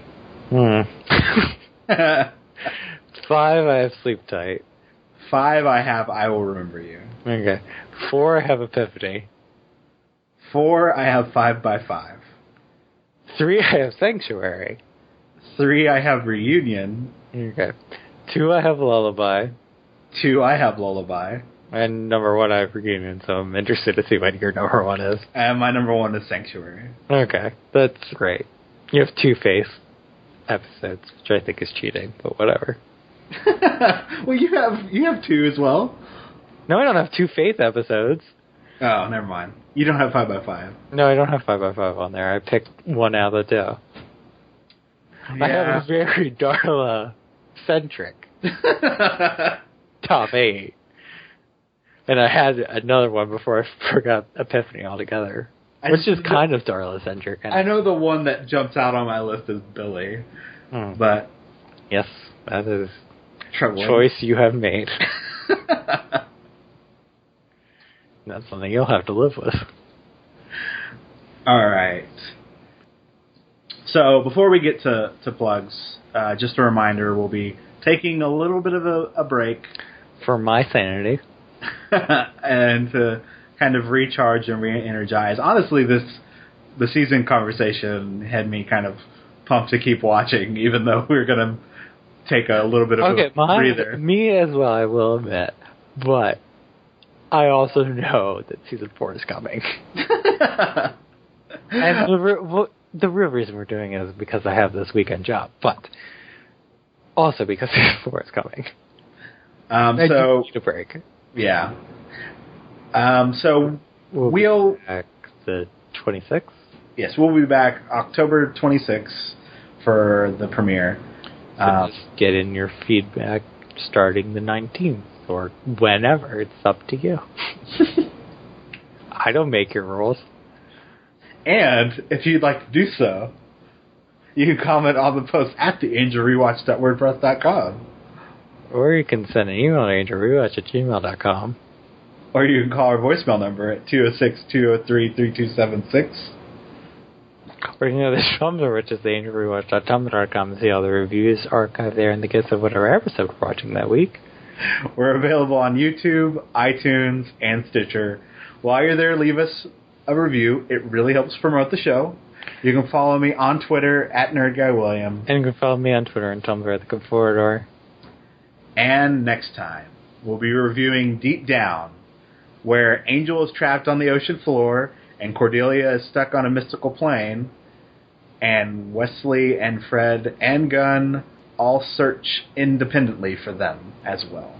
B: I have Sleep Tight.
A: 5, I have I Will Remember You.
B: Okay. 4, I have Epiphany.
A: 4, I have 5 by 5.
B: 3, I have Sanctuary.
A: 3, I have Reunion.
B: Okay. 2, I have Lullaby.
A: 2, I have Lullaby.
B: And number 1, I have Reunion, so I'm interested to see what your number 1 is.
A: And my number 1 is Sanctuary.
B: Okay. That's great. You have 2 Face episodes, which I think is cheating, but whatever.
A: Well, you have 2 as well.
B: No, I don't have 2 Faith episodes.
A: Oh, never mind. You don't have 5 by 5.
B: No, I don't have 5 by 5 on there. I picked one out of the 2.
A: Yeah.
B: I have a very Darla-centric top 8. And I had another one before I forgot Epiphany altogether. Which is kind of Darla-centric.
A: I know the one that jumps out on my list is Billy. But...
B: Yes, that is
A: troubling.
B: A choice you have made. That's something you'll have to live with.
A: Alright. So, before we get to plugs, just a reminder, we'll be taking a little bit of a break.
B: For my sanity.
A: And to kind of recharge and re-energize. Honestly, the season conversation had me kind of pumped to keep watching, even though we were going to take a little bit of a breather.
B: Me as well, I will admit. But I also know that season 4 is coming. And the real reason we're doing it is because I have this weekend job, but also because season 4 is coming.
A: So
B: need a break.
A: Yeah. So we'll
B: be back the 26th.
A: Yes, we'll be back October 26th for the premiere.
B: So just get in your feedback starting the 19th or whenever. It's up to you. I don't make your rules. And if you'd like to do so, you can comment on the post at theangelrewatch.wordpress.com. Or you can send an email to angelrewatch@gmail.com.
A: Or you can call our voicemail number at 206-203-3276.
B: Or you can go to the Tumblr, which is theangelrewatch.tumblr.com, and see all the reviews archived there and the gist of whatever episode we're watching that week.
A: We're available on YouTube, iTunes, and Stitcher. While you're there, leave us a review. It really helps promote the show. You can follow me on Twitter at NerdGuyWilliam.
B: And you can follow me on Twitter and Tumblr at The Corridor.
A: And next time, we'll be reviewing Deep Down, where Angel is trapped on the ocean floor and Cordelia is stuck on a mystical plane, and Wesley and Fred and Gunn all search independently for them as well.